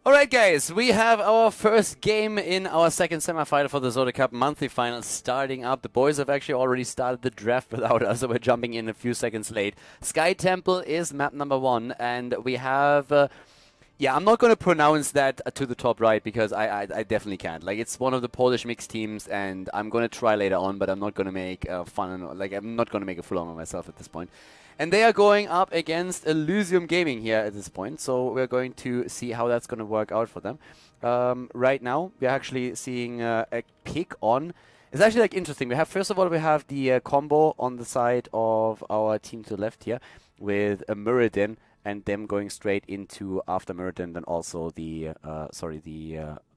Alright guys, we have our first game in our second semifinal for the ZOTAC Cup Monthly Final starting up. The boys have actually already started the draft without us, so we're jumping in a few seconds late. Sky Temple is map number 1, and we have... yeah, I'm not going to pronounce that to the top right because I definitely can't. Like, it's one of the Polish mixed teams, and I'm going to try later on, but I'm not going to make fun, like, I'm not going to make a fool of myself at this point. And they are going up against Elysium Gaming here at this point, so we're going to see how that's going to work out for them. Right now, we're actually seeing a pick on... It's actually, like, interesting. We have, first of all, we have the combo on the side of our team to the left here with a Muradin, and them going straight into after Muradin, then also the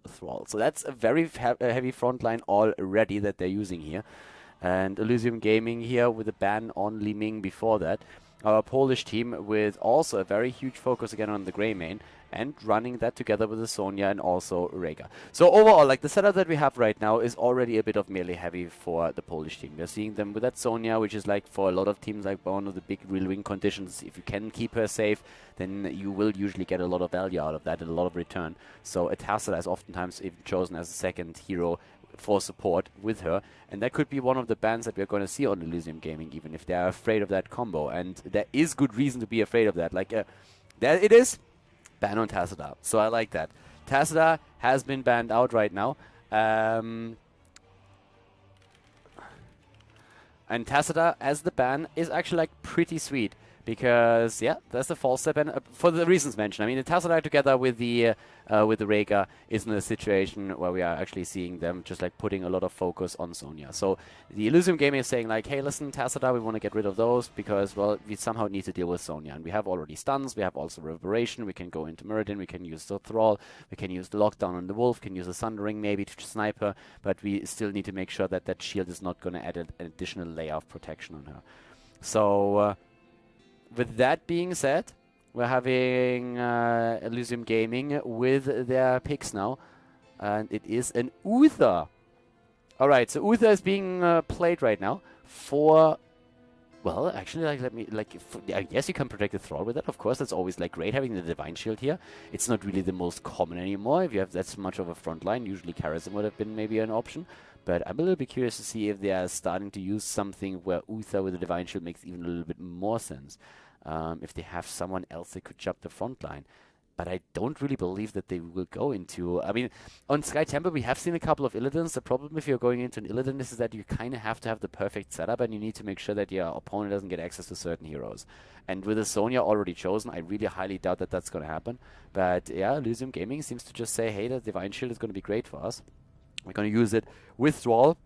Thrall. So that's a very heavy front line already that they're using here. And Elysium Gaming here with a ban on Li Ming before that. Our Polish team with also a very huge focus again on the Grey main and running that together with the Sonya and also Rega. So overall, like the setup that we have right now is already a bit of melee heavy for the Polish team. We're seeing them with that Sonya, which is like for a lot of teams like one of the big real win conditions. If you can keep her safe, then you will usually get a lot of value out of that and a lot of return. So a Tassela is oftentimes even chosen as a second hero for support with her, and that could be one of the bans that we're going to see on Elysium Gaming, even if they're afraid of that combo, and there is good reason to be afraid of that. Like, there it is, ban on Tassela. So I like that. Tassela has been banned out right now, and Tassela as the ban is actually like pretty sweet. Because, yeah, that's the false step, and for the reasons mentioned. I mean, the Tassela together with the Rega is in a situation where we are actually seeing them just like putting a lot of focus on Sonya. So the Elysium Gaming is saying like, hey, listen, Tassela, we want to get rid of those because, well, we somehow need to deal with Sonya. And we have already stuns, we have also Reverberation, we can go into Muradin, we can use the Thrall, we can use the Lockdown on the Wolf, can use the Sundering maybe to snipe her, but we still need to make sure that that shield is not going to add an additional layer of protection on her. So... with that being said, we're having Elysium Gaming with their picks now, and it is an Uther. All right, so Uther is being played right now for. Well, actually, I guess you can protect the Thrall with that. Of course, that's always like great having the Divine Shield here. It's not really the most common anymore. If you have that much of a front line, usually Charism would have been maybe an option. But I'm a little bit curious to see if they are starting to use something where Uther with the Divine Shield makes even a little bit more sense. If they have someone else that could jump the front line. But I don't really believe that they will go into... I mean, on Sky Temple, we have seen a couple of Illidan's. The problem if you're going into an Illidan is that you kind of have to have the perfect setup, and you need to make sure that your opponent doesn't get access to certain heroes. And with the Sonya already chosen, I really highly doubt that that's going to happen. But yeah, Elysium Gaming seems to just say, hey, the Divine Shield is going to be great for us. We're going to use it with Thrall,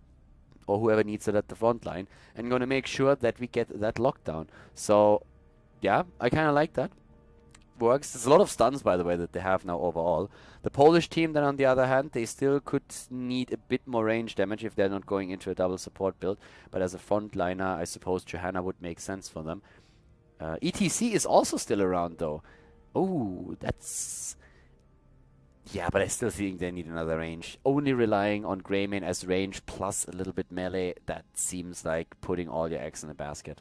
or whoever needs it at the front line, and going to make sure that we get that lockdown. So, yeah, I kind of like that. Works. There's a lot of stuns, by the way, that they have now overall. The Polish team, then, on the other hand, they still could need a bit more range damage if they're not going into a double support build. But as a frontliner, I suppose Johanna would make sense for them. ETC is also still around, though. Oh, that's... yeah, but I still think they need another range. Only relying on Greymane as range plus a little bit melee, that seems like putting all your eggs in a basket.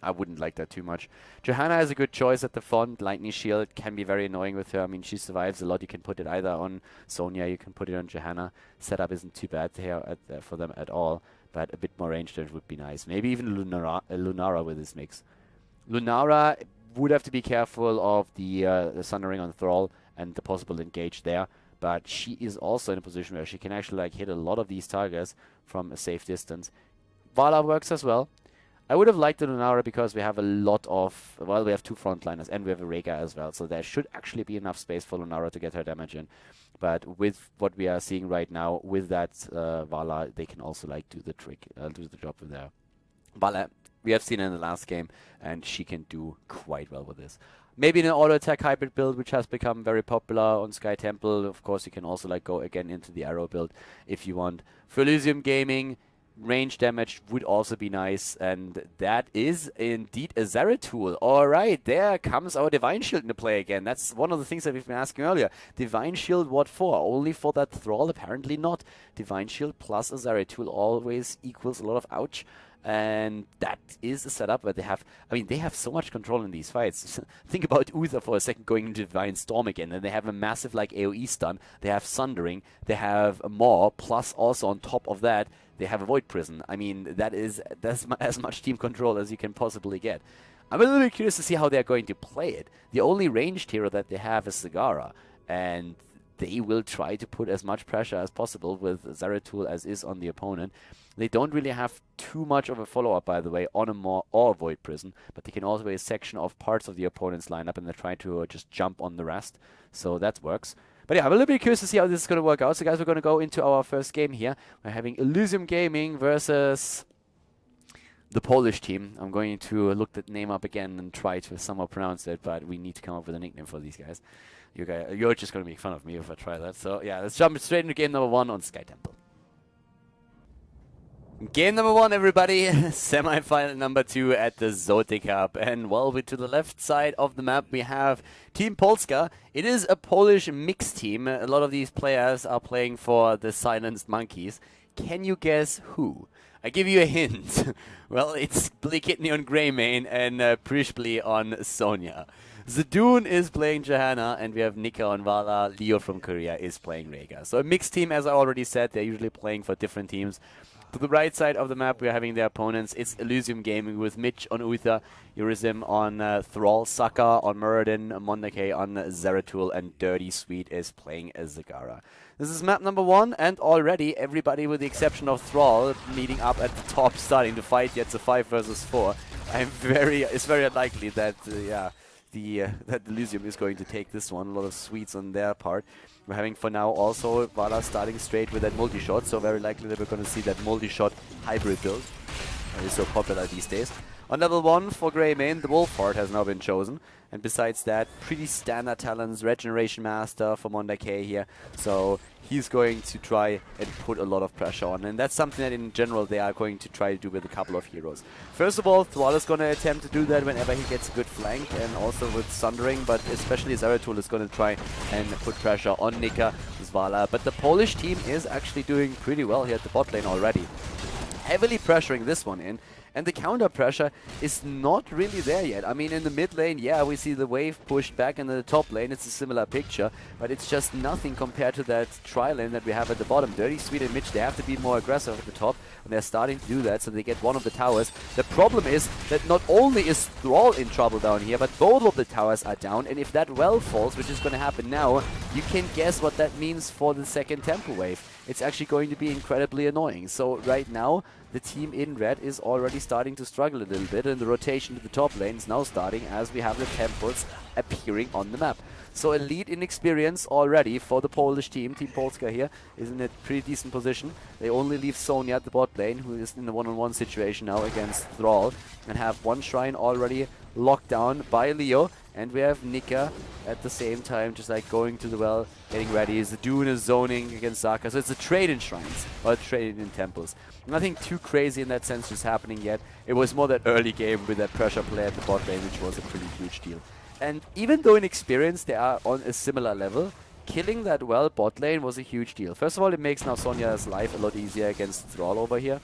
I wouldn't like that too much. Johanna is a good choice at the front. Lightning Shield can be very annoying with her. I mean, she survives a lot. You can put it either on Sonya, you can put it on Johanna. Setup isn't too bad here for them at all, but a bit more range damage would be nice. Maybe even Lunara with this mix. Lunara would have to be careful of the Sundering on Thrall and the possible engage there, but she is also in a position where she can actually like hit a lot of these targets from a safe distance. Vala works as well. I would have liked the Lunara because we have a lot of, well, we have two frontliners and we have a Rega as well, so there should actually be enough space for Lunara to get her damage in. But with what we are seeing right now, with that Vala, they can also like do the trick, do the job with there. Vala, we have seen in the last game, and she can do quite well with this. Maybe in an auto-attack hybrid build, which has become very popular on Sky Temple. Of course, you can also like go again into the arrow build if you want. For Elysium Gaming, range damage would also be nice, and that is indeed a Zeratul. Alright, there comes our Divine Shield into play again. That's one of the things that we've been asking earlier. Divine Shield, what for? Only for that Thrall? Apparently not. Divine Shield plus a Zeratul always equals a lot of ouch. And that is a setup where they have, I mean, they have so much control in these fights. Think about Uther for a second going into Divine Storm again, and they have a massive like AoE stun, they have Sundering, they have a Maw, plus also on top of that, they have a Void Prison. I mean, that's as much team control as you can possibly get. I'm a little bit curious to see how they're going to play it. The only ranged hero that they have is Zagara, and they will try to put as much pressure as possible with Zeratul as is on the opponent. They don't really have too much of a follow-up, by the way, on a Maw or Void Prison, but they can also a section of parts of the opponent's lineup, and they try to just jump on the rest, so that works. But yeah, I'm a little bit curious to see how this is going to work out. So guys, we're going to go into our first game here. We're having Elysium Gaming versus the Polish team. I'm going to look that name up again and try to somehow pronounce it, but we need to come up with a nickname for these guys. You're just going to make fun of me if I try that. So yeah, let's jump straight into game number 1 on Sky Temple. Game number 1, everybody. Semi-final number 2 at the ZOTAC Cup. And well, to the left side of the map, we have Team Polska. It is a Polish mixed team. A lot of these players are playing for the Silenced Monkeys. Can you guess who? I give you a hint. Well, it's Blikitny on Greymane and Prishpli on Sonya. Zadun is playing Johanna, and we have Nika on Vala. Leo from Korea is playing Rega. So a mixed team, as I already said. They're usually playing for different teams. To the right side of the map, we're having their opponents. It's Elysium Gaming with Mitch on Uther, Elysium on Thrall, Saka on Muradin, Mondake on Zeratul, and Dirty Sweet is playing as Zagara. This is map number 1, and already everybody with the exception of Thrall meeting up at the top, starting to fight. It's a 5 versus 4. It's very unlikely that that Elysium is going to take this one. A lot of sweets on their part. We're having for now also Vala starting straight with that multi-shot, so very likely that we're going to see that multi-shot hybrid build that is so popular these days. On level 1 for Greymane, the Wolfheart has now been chosen, and besides that, pretty standard talents, Regeneration Master for Mondake here, so he's going to try and put a lot of pressure on, and that's something that in general they are going to try to do with a couple of heroes. First of all, Thrall is going to attempt to do that whenever he gets a good flank, and also with Sundering, but especially Zeratul is going to try and put pressure on Nika, Zvala, but the Polish team is actually doing pretty well here at the bot lane already. Heavily pressuring this one in, and the counter pressure is not really there yet. I mean, in the mid lane, yeah, we see the wave pushed back, and in the top lane, it's a similar picture, but it's just nothing compared to that tri-lane that we have at the bottom. Dirty Sweet and Mitch, they have to be more aggressive at the top, and they're starting to do that, so they get one of the towers. The problem is that not only is Thrall in trouble down here, but both of the towers are down, and if that well falls, which is going to happen now, you can guess what that means for the second temple wave. It's actually going to be incredibly annoying. So right now, the team in red is already starting to struggle a little bit, and the rotation to the top lane is now starting as we have the temples appearing on the map. So a lead in experience already for the Polish team. Team Polska here is in a pretty decent position. They only leave Sonya at the bot lane, who is in the one-on-one situation now against Thrall, and have one shrine already locked down by Leo. And we have Nika at the same time, just like going to the well, getting ready. Zadun is zoning against Zaka. So it's a trade in shrines, or a trade in temples. Nothing too crazy in that sense just happening yet. It was more that early game with that pressure play at the bot lane, which was a pretty huge deal. And even though in experience they are on a similar level, killing that well bot lane was a huge deal. First of all, it makes now Sonya's life a lot easier against Thrall over here.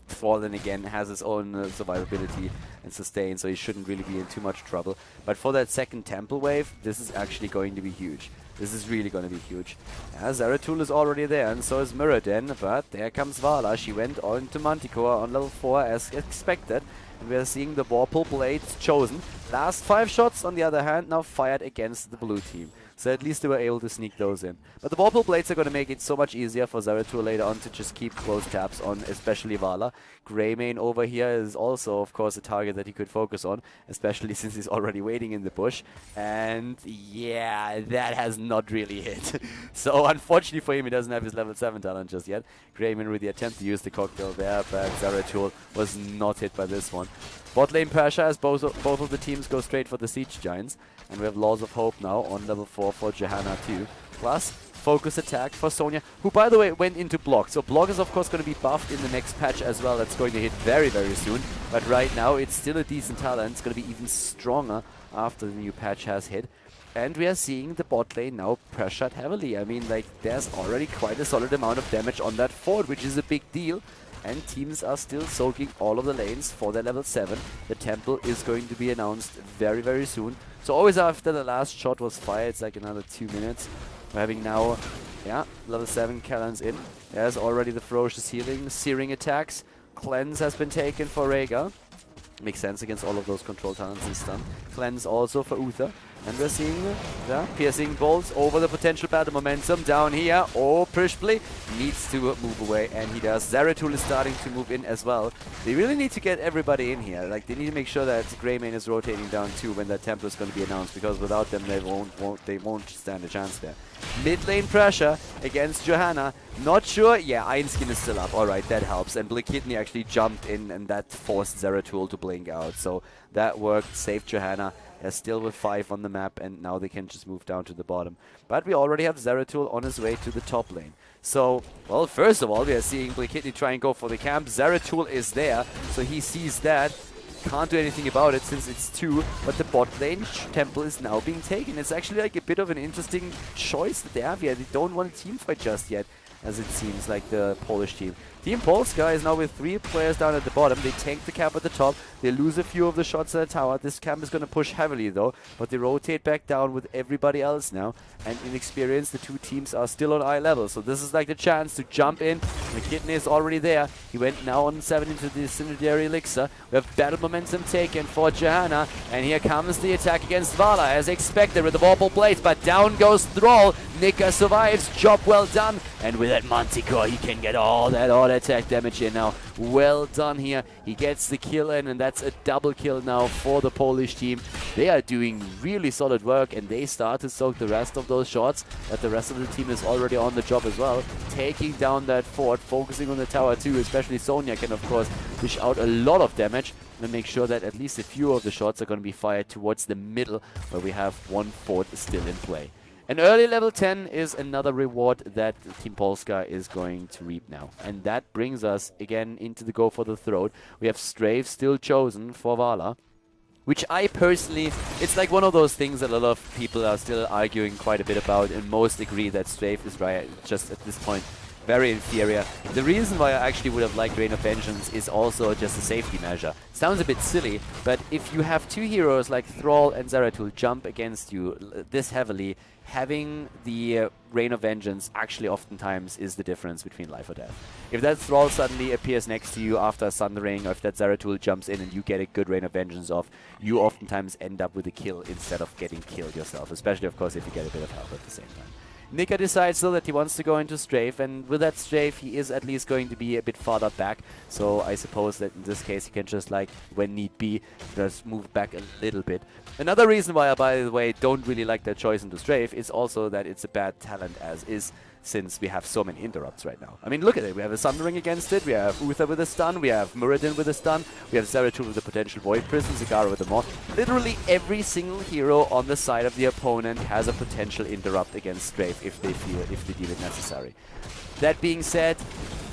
Thrall then again has his own survivability and sustain, so he shouldn't really be in too much trouble. But for that second temple wave, this is actually going to be huge. This is really going to be huge. Zeratul is already there, and so is Muradin, but there comes Vala. She went on to Manticore on level 4 as expected. And we are seeing the Vorpal Blades chosen. Last 5 shots, on the other hand, now fired against the blue team. So at least they were able to sneak those in. But the Vorpal Blades are going to make it so much easier for Zeratul later on to just keep close tabs on especially Vala. Greymane over here is also, of course, a target that he could focus on, especially since he's already waiting in the bush. And yeah, that has not really hit. So unfortunately for him, he doesn't have his level 7 talent just yet. Greymane with the attempt to use the cocktail there, but Zeratul was not hit by this one. Bot lane pressure as both of the teams go straight for the Siege Giants. And we have Laws of Hope now on level 4 for Johanna too. Plus, focus attack for Sonya, who by the way went into block. So block is of course going to be buffed in the next patch as well. That's going to hit very, very soon. But right now it's still a decent talent. It's going to be even stronger after the new patch has hit. And we are seeing the bot lane now pressured heavily. I mean, like, there's already quite a solid amount of damage on that fort, which is a big deal. and teams are still soaking all of the lanes for their level 7. The temple is going to be announced very, very soon. So always after the last shot was fired, it's like another 2 minutes. We're having now, yeah, level 7 Callan's in. There's already the ferocious healing, searing attacks. Cleanse has been taken for Rhaegar. Makes sense against all of those control talents and stun. Cleanse also for Uther. And we're seeing the piercing bolts over the potential battle momentum down here. Oh, Prishpli needs to move away, and he does. Zeratul is starting to move in as well. They really need to get everybody in here. Like, they need to make sure that Greymane is rotating down too when that temple is going to be announced, because without them they won't stand a chance there. Mid lane pressure against Johanna. Not sure. Yeah, Einskin is still up. Alright, that helps. And Blakidney actually jumped in, and that forced Zeratul to blink out. So that worked, saved Johanna. They're still with 5 on the map, and now they can just move down to the bottom. But we already have Zeratul on his way to the top lane. So, well, first of all, we are seeing Blakidney try and go for the camp. Zeratul is there, so he sees that. Can't do anything about it since it's 2, but the bot lane temple is now being taken. It's actually like a bit of an interesting choice that they have here. They don't want a team fight just yet, as it seems like the Polish team. Team Polska is now with 3 players down at the bottom. They tank the camp at the top. They lose a few of the shots at the tower. This camp is going to push heavily though, but they rotate back down with everybody else now. And in experience, the 2 teams are still on eye level. So this is like the chance to jump in. McKitney is already there. He went now on 7 into the Incendiary Elixir. We have battle momentum taken for Johanna. And here comes the attack against Vala, as expected with the Vorpal Blades. But down goes Thrall. Nika survives. Job well done. And with that Manticore, he can get all that auto attack damage in now. Well done here. He gets the kill in, and that's a double kill now for the Polish team. They are doing really solid work, and they start to soak the rest of those shots. But the rest of the team is already on the job as well, taking down that fort, focusing on the tower too. Especially Sonya can, of course, dish out a lot of damage and make sure that at least a few of the shots are going to be fired towards the middle, where we have 1 fort still in play. An early level 10 is another reward that Team Polska is going to reap now. And that brings us again into the go for the throat. We have Strafe still chosen for Vala, which I personally, it's like one of those things that a lot of people are still arguing quite a bit about, and most agree that Strafe is right, just at this point very inferior. The reason why I actually would have liked Rain of Vengeance is also just a safety measure. Sounds a bit silly, but if you have 2 heroes like Thrall and Zeratul jump against you this heavily, having the Rain of Vengeance actually oftentimes is the difference between life or death. If that Thrall suddenly appears next to you after Sundering, or if that Zeratul jumps in and you get a good Rain of Vengeance off, you oftentimes end up with a kill instead of getting killed yourself, especially of course if you get a bit of help at the same time. Nika decides though that he wants to go into Strafe, and with that Strafe he is at least going to be a bit farther back, so I suppose that in this case he can just, like, when need be, just move back a little bit. Another reason why I, by the way, don't really like that choice into Strafe is also that it's a bad talent as is, since we have so many interrupts right now. I mean, look at it. We have a Sundering against it, we have Uther with a stun, we have Muradin with a stun, we have Zeratul with a potential Void Prison, Zagara with a Moth. Literally every single hero on the side of the opponent has a potential interrupt against Strafe if they deem it necessary. That being said,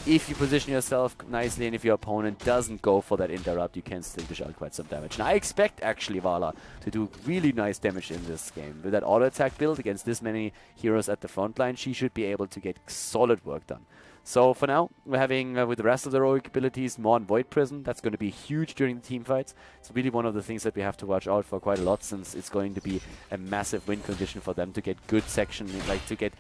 if you position yourself nicely and if your opponent doesn't go for that interrupt, you can still dish out quite some damage. And I expect actually Vala to do really nice damage in this game. With that auto attack build against this many heroes at the front line, she should be able to get solid work done. So for now, we're having, with the rest of the heroic abilities, more on Void Prison. That's going to be huge during the team fights. It's really one of the things that we have to watch out for quite a lot, since it's going to be a massive win condition for them to get good section, like to get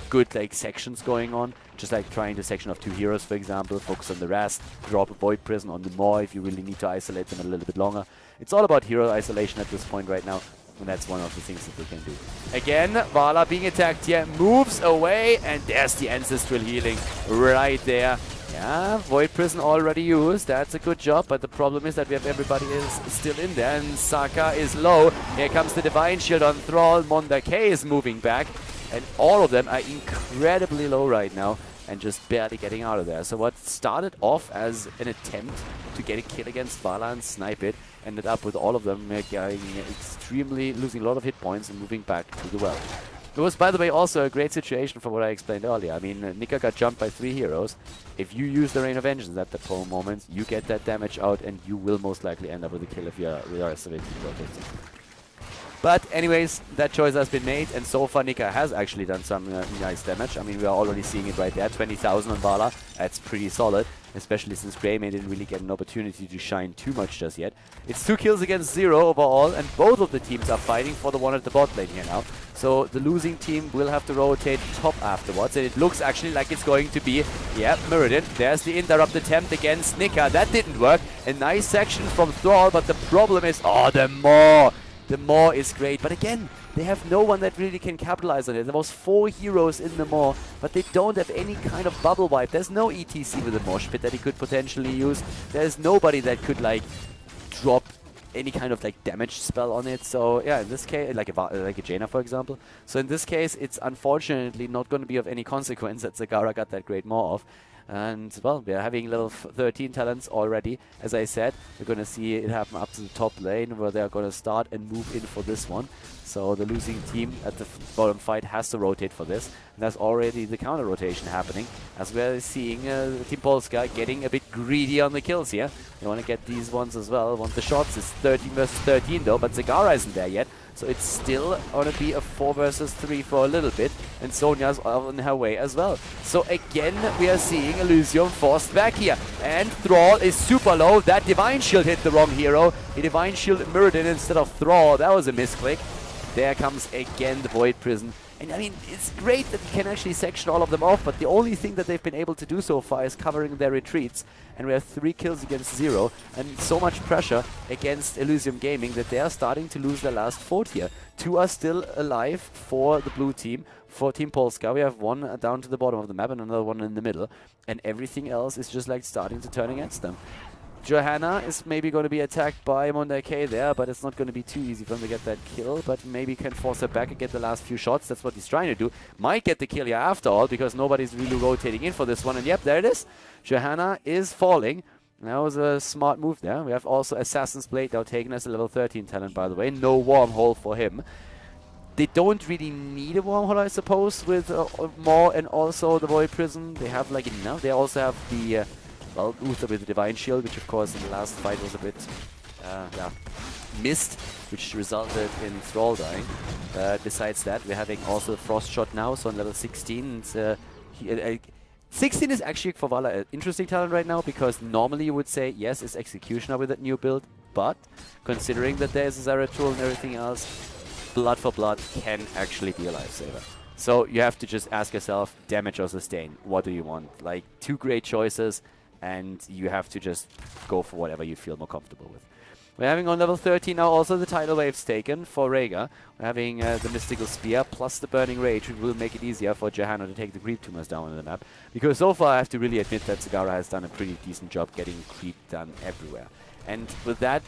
good sections going on. Just like trying to section of 2 heroes, for example, focus on the rest, drop a Void Prison on the more if you really need to isolate them a little bit longer. It's all about hero isolation at this point right now. And that's one of the things that they can do. Again, Vala being attacked here, moves away, and there's the Ancestral Healing right there. Yeah, Void Prison already used, that's a good job, but the problem is that we have everybody is still in there, and Saka is low. Here comes the Divine Shield on Thrall, Mondake is moving back, and all of them are incredibly low right now, and just barely getting out of there. So what started off as an attempt to get a kill against Vala and snipe it, ended up with all of them losing a lot of hit points and moving back to the well. It was, by the way, also a great situation for what I explained earlier. I mean, Nika got jumped by 3 heroes. If you use the Rain of Vengeance at the moment, you get that damage out, and you will most likely end up with a kill if you are rotating. But anyways, that choice has been made, and so far Nika has actually done some nice damage. I mean, we are already seeing it right there, 20,000 on Vala. That's pretty solid, especially since Greymane didn't really get an opportunity to shine too much just yet. It's 2 kills against 0 overall, and both of the teams are fighting for the one at the bot lane here now. So the losing team will have to rotate top afterwards, and it looks actually like it's going to be, yeah, Mirrodin. There's the interrupt attempt against Nika. That didn't work. A nice section from Thrall, but the problem is, oh, the Maw. The Maw is great, but again, they have no one that really can capitalize on it. There was 4 heroes in the Maw, but they don't have any kind of bubble wipe. There's no ETC with a Mosh Pit that he could potentially use. There's nobody that could, like, drop any kind of, like, damage spell on it. So, yeah, in this case, like a Jaina, for example. So in this case, it's unfortunately not going to be of any consequence that Zagara got that great Maw off. And, well, we are having level 13 talents already. As I said, we're going to see it happen up to the top lane, where they're going to start and move in for this one. So the losing team at the bottom fight has to rotate for this. And there's already the counter rotation happening, as we're seeing Team Polska getting a bit greedy on the kills here. They want to get these ones as well. Want the shots. It's 13 versus 13 though, but Zagara isn't there yet. So it's still going to be a 4 versus 3 for a little bit, and Sonya's on her way as well. So again, we are seeing Elysium forced back here, and Thrall is super low. That Divine Shield hit the wrong hero. He Divine Shield Mirrodin instead of Thrall. That was a misclick. There comes again the Void Prison. And I mean, it's great that you can actually section all of them off, but the only thing that they've been able to do so far is covering their retreats. And we have 3 kills against 0, and so much pressure against Elysium Gaming that they are starting to lose their last fort here. 2 are still alive for the blue team. For Team Polska, we have 1 down to the bottom of the map and another 1 in the middle. And everything else is just like starting to turn against them. Johanna is maybe going to be attacked by Monday K there, but it's not going to be too easy for him to get that kill, but maybe can force her back and get the last few shots. That's what he's trying to do. Might get the kill here after all, because nobody's really rotating in for this one, and yep, there it is. Johanna is falling. That was a smart move there. We have also Assassin's Blade now taken as a level 13 talent, by the way. No wormhole for him. They don't really need a wormhole, I suppose, with Maw and also the Void Prison. They have like enough. They also have the well, Uther with the Divine Shield, which of course in the last fight was a bit yeah, missed, which resulted in Thrall dying. Besides that, we're having also the Frost Shot now, so on level 16. 16 is actually for Vala an interesting talent right now, because normally you would say, yes, it's Executioner with that new build, but considering that there's a Zeratul and everything else, Blood for Blood can actually be a lifesaver. So you have to just ask yourself, damage or sustain, what do you want? Like, 2 great choices, and you have to just go for whatever you feel more comfortable with. We're having on level 13 now also the tidal waves taken for Rhaegar. We're having the Mystical Spear plus the Burning Rage, which will make it easier for Johanna to take the creep tumors down on the map. Because so far I have to really admit that Zagara has done a pretty decent job getting creep done everywhere. And with that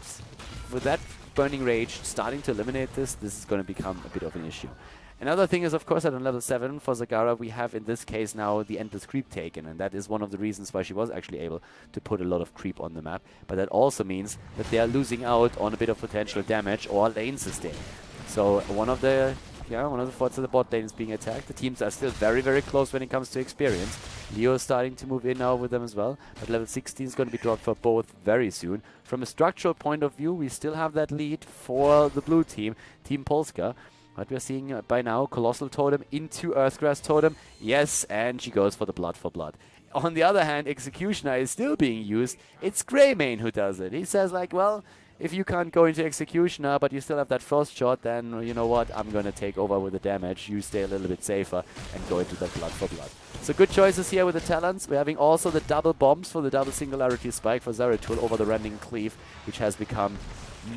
Burning Rage starting to eliminate this is going to become a bit of an issue. Another thing is, of course, that on level 7 for Zagara, we have in this case now the Endless Creep taken, and that is one of the reasons why she was actually able to put a lot of creep on the map. But that also means that they are losing out on a bit of potential damage or lane sustain. So one of the forts of the bot lane is being attacked. The teams are still very, very close when it comes to experience. Leo is starting to move in now with them as well, but level 16 is going to be dropped for both very soon. From a structural point of view, we still have that lead for the blue team, Team Polska. But we're seeing by now Colossal Totem into Earthgrass Totem. Yes, and she goes for the Blood for Blood. On the other hand, Executioner is still being used. It's Greymane who does it. He says like, well, if you can't go into Executioner, but you still have that Frost Shot, then you know what, I'm going to take over with the damage. You stay a little bit safer and go into that Blood for Blood. So good choices here with the talents. We're having also the double bombs for the double Singularity Spike for Zeratul over the Rending Cleave, which has become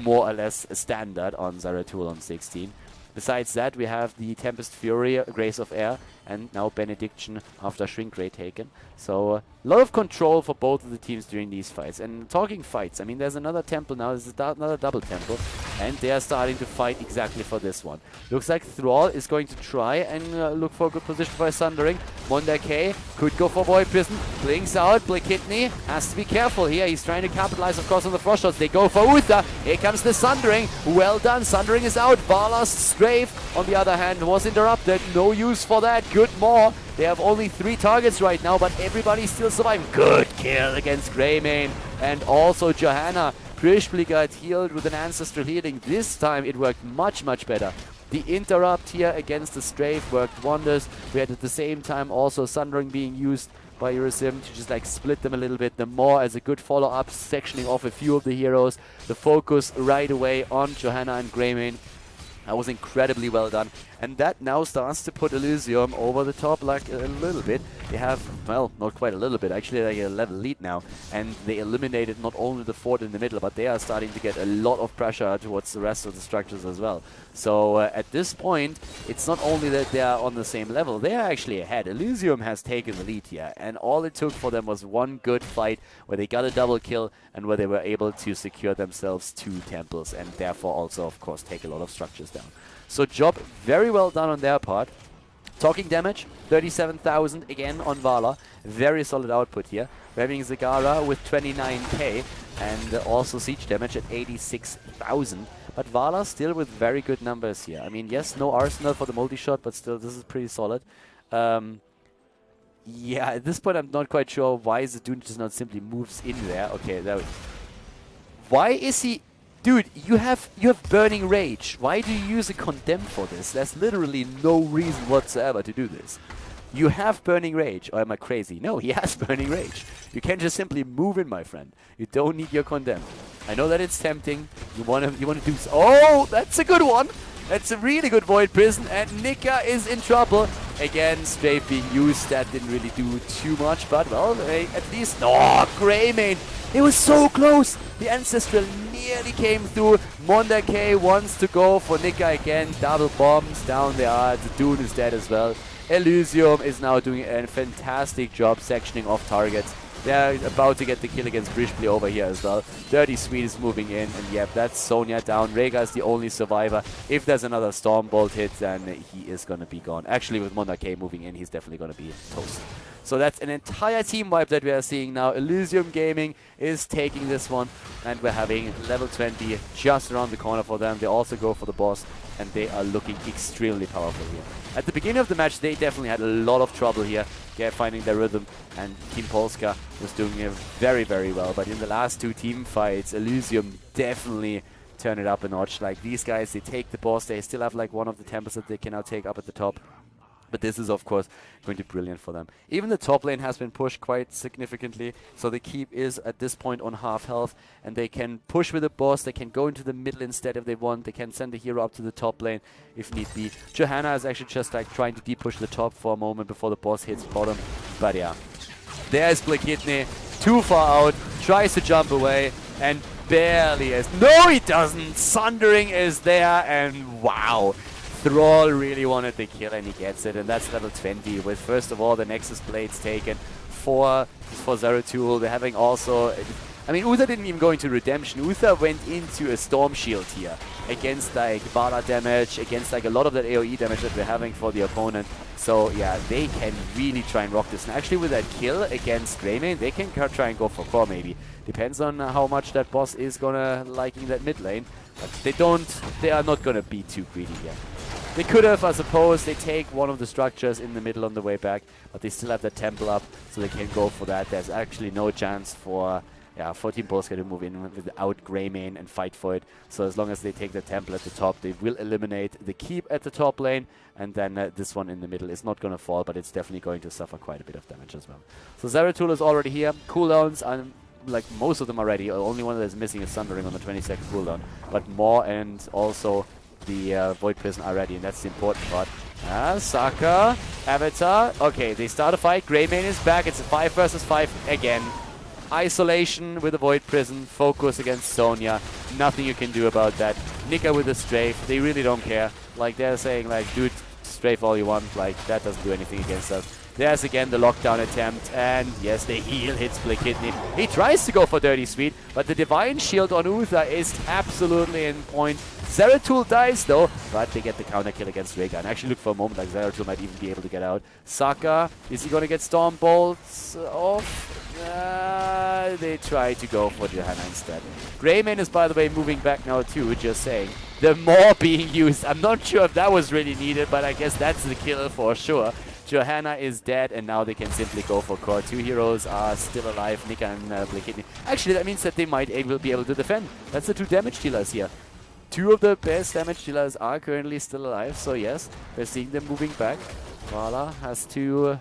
more or less a standard on Zeratul on 16. Besides that, we have the Tempest Fury, Grace of Air, and now Benediction after Shrink Ray taken. So a lot of control for both of the teams during these fights. And talking fights, I mean, there's another temple now. There's another double temple, and they are starting to fight exactly for this one. Looks like Thrall is going to try and look for a good position for a Sundering. Monday K could go for Void Prison. Blinks out. Blink Kidney has to be careful here. He's trying to capitalize, of course, on the Frost Shots. They go for Uther. Here comes the Sundering. Well done. Sundering is out. Vala's Strafe, on the other hand, was interrupted. No use for that. Good Maw. They have only 3 targets right now, but everybody's still surviving. Good kill against Greymane. And also Johanna Brishbli got healed with an Ancestral Healing. This time it worked much, much better. The interrupt here against the Strafe worked wonders. We had at the same time also Sundering being used by Elysium to just like split them a little bit. The more as a good follow-up, sectioning off a few of the heroes. The focus right away on Johanna and Greymane. That was incredibly well done. And that now starts to put Elysium over the top like a little bit. They have, well, not quite a little bit, actually like a level lead now. And they eliminated not only the fort in the middle, but they are starting to get a lot of pressure towards the rest of the structures as well. So at this point, it's not only that they are on the same level, they are actually ahead. Elysium has taken the lead here. And all it took for them was one good fight where they got a double kill and where they were able to secure themselves 2 temples and therefore also, of course, take a lot of structures down. So job very well done on their part. Talking damage, 37,000 again on Vala. Very solid output here. We're having Zagara with 29k and also siege damage at 86,000. But Vala still with very good numbers here. I mean, yes, no arsenal for the multi-shot, but still this is pretty solid. Yeah, at this point I'm not quite sure why Zadun just not simply moves in there. Okay, there we go. Why is he... Dude, you have Burning Rage. Why do you use a Condemn for this? There's literally no reason whatsoever to do this. You have Burning Rage. Or am I crazy? No, he has Burning Rage. You can just simply move in, my friend. You don't need your Condemn. I know that it's tempting. You wanna do so. Oh, that's a good one. That's a really good Void Prison. And Nika is in trouble. Again, Strafe being used. That didn't really do too much. But, well, at least... Oh, Greymane. It was so close. The Ancestral nearly came through. Monda K wants to go for Nika again. Double bombs down there. The Dune is dead as well. Elysium is now doing a fantastic job sectioning off targets. They're about to get the kill against Brishbli over here as well. Dirty Sweet is moving in, and yep, that's Sonya down. Rhaegar is the only survivor. If there's another Stormbolt hit, then he is going to be gone. Actually, with Monda K moving in, he's definitely going to be toast. So that's an entire team wipe that we are seeing now. Elysium Gaming is taking this one, and we're having level 20 just around the corner for them. They also go for the boss, and they are looking extremely powerful here. At the beginning of the match, they definitely had a lot of trouble here finding their rhythm, and Team Polska was doing it very, very well. But in the last 2 team fights, Elysium definitely turned it up a notch. Like, these guys, they take the boss. They still have like one of the temples that they can now take up at the top. But this is, of course, going to be brilliant for them. Even the top lane has been pushed quite significantly. So the keep is, at this point, on half health. And they can push with the boss. They can go into the middle instead if they want. They can send the hero up to the top lane if need be. Johanna is actually just like trying to de-push the top for a moment before the boss hits bottom. But yeah, there's Blakitne. Too far out. Tries to jump away. And barely is. No, he doesn't. Sundering is there. And wow. Thrall really wanted the kill and he gets it, and that's level 20 with first of all the Nexus Blades taken for Zeratul. They're having also, I mean, Uther didn't even go into Redemption. Uther went into a Storm Shield here against like Bala damage, against like a lot of that AoE damage that we're having for the opponent. So yeah, they can really try and rock this. And actually with that kill against Greymane, they can try and go for core maybe. Depends on how much that boss is gonna liking that mid lane. But they are not gonna be too greedy here. They could have, I suppose, they take one of the structures in the middle on the way back, but they still have the temple up, so they can go for that. There's actually no chance for Team Polska to move in without Greymane and fight for it. So as long as they take the temple at the top, they will eliminate the keep at the top lane, and then this one in the middle is not going to fall, but it's definitely going to suffer quite a bit of damage as well. So Zeratul is already here. Cooldowns are like most of them are ready. Only one that is missing is Sundering on the 20-second cooldown, but more and also the Void Prison are ready, and that's the important part. Saka, Avatar. Okay, they start a fight. Greymane is back. It's a 5 versus 5 again. Isolation with the Void Prison. Focus against Sonya. Nothing you can do about that. Nika with the Strafe. They really don't care. Like, they're saying, like, dude, Strafe all you want. Like, that doesn't do anything against us. There's again the lockdown attempt, and yes, the heal hits Blakitne. He tries to go for Dirty Sweet, but the Divine Shield on Uther is absolutely in point. Zeratul dies though, but they get the counter kill against Rhaegar. And actually look for a moment like Zeratul might even be able to get out. Saka, is he going to get Stormbolts off? They try to go for Johanna instead. Greymane is, by the way, moving back now too, just saying. The more being used. I'm not sure if that was really needed, but I guess that's the kill for sure. Johanna is dead, and now they can simply go for core. 2 heroes are still alive, Nika and Blakidney. Actually, that means that they might be able to defend. That's the 2 damage dealers here. 2 of the best damage dealers are currently still alive, so yes, we're seeing them moving back. Vala has to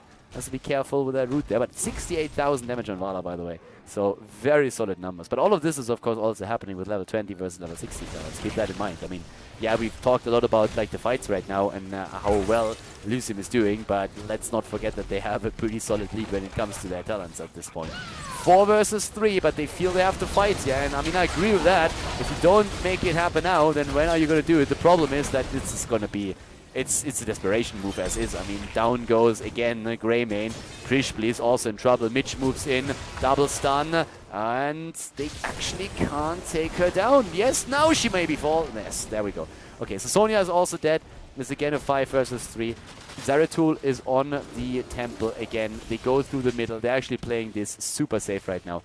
be careful with that root there, but 68,000 damage on Vala, by the way. So very solid numbers. But all of this is, of course, also happening with level 20 versus level 60. So let's keep that in mind. I mean, yeah, we've talked a lot about like the fights right now and how well Elysium is doing, but let's not forget that they have a pretty solid lead when it comes to their talents at this point. 4 versus 3, but they feel they have to fight, yeah, and I mean, I agree with that. If you don't make it happen now, then when are you going to do it? The problem is that this is going to be... It's a desperation move as is. I mean, down goes again Greymane. Krishbli is also in trouble. Mitch moves in, double stun, and they actually can't take her down. Yes, now she may be fall. Yes, there we go. Okay, so Sonya is also dead. It's again a 5 versus 3. Zeratul is on the temple again. They go through the middle. They're actually playing this super safe right now.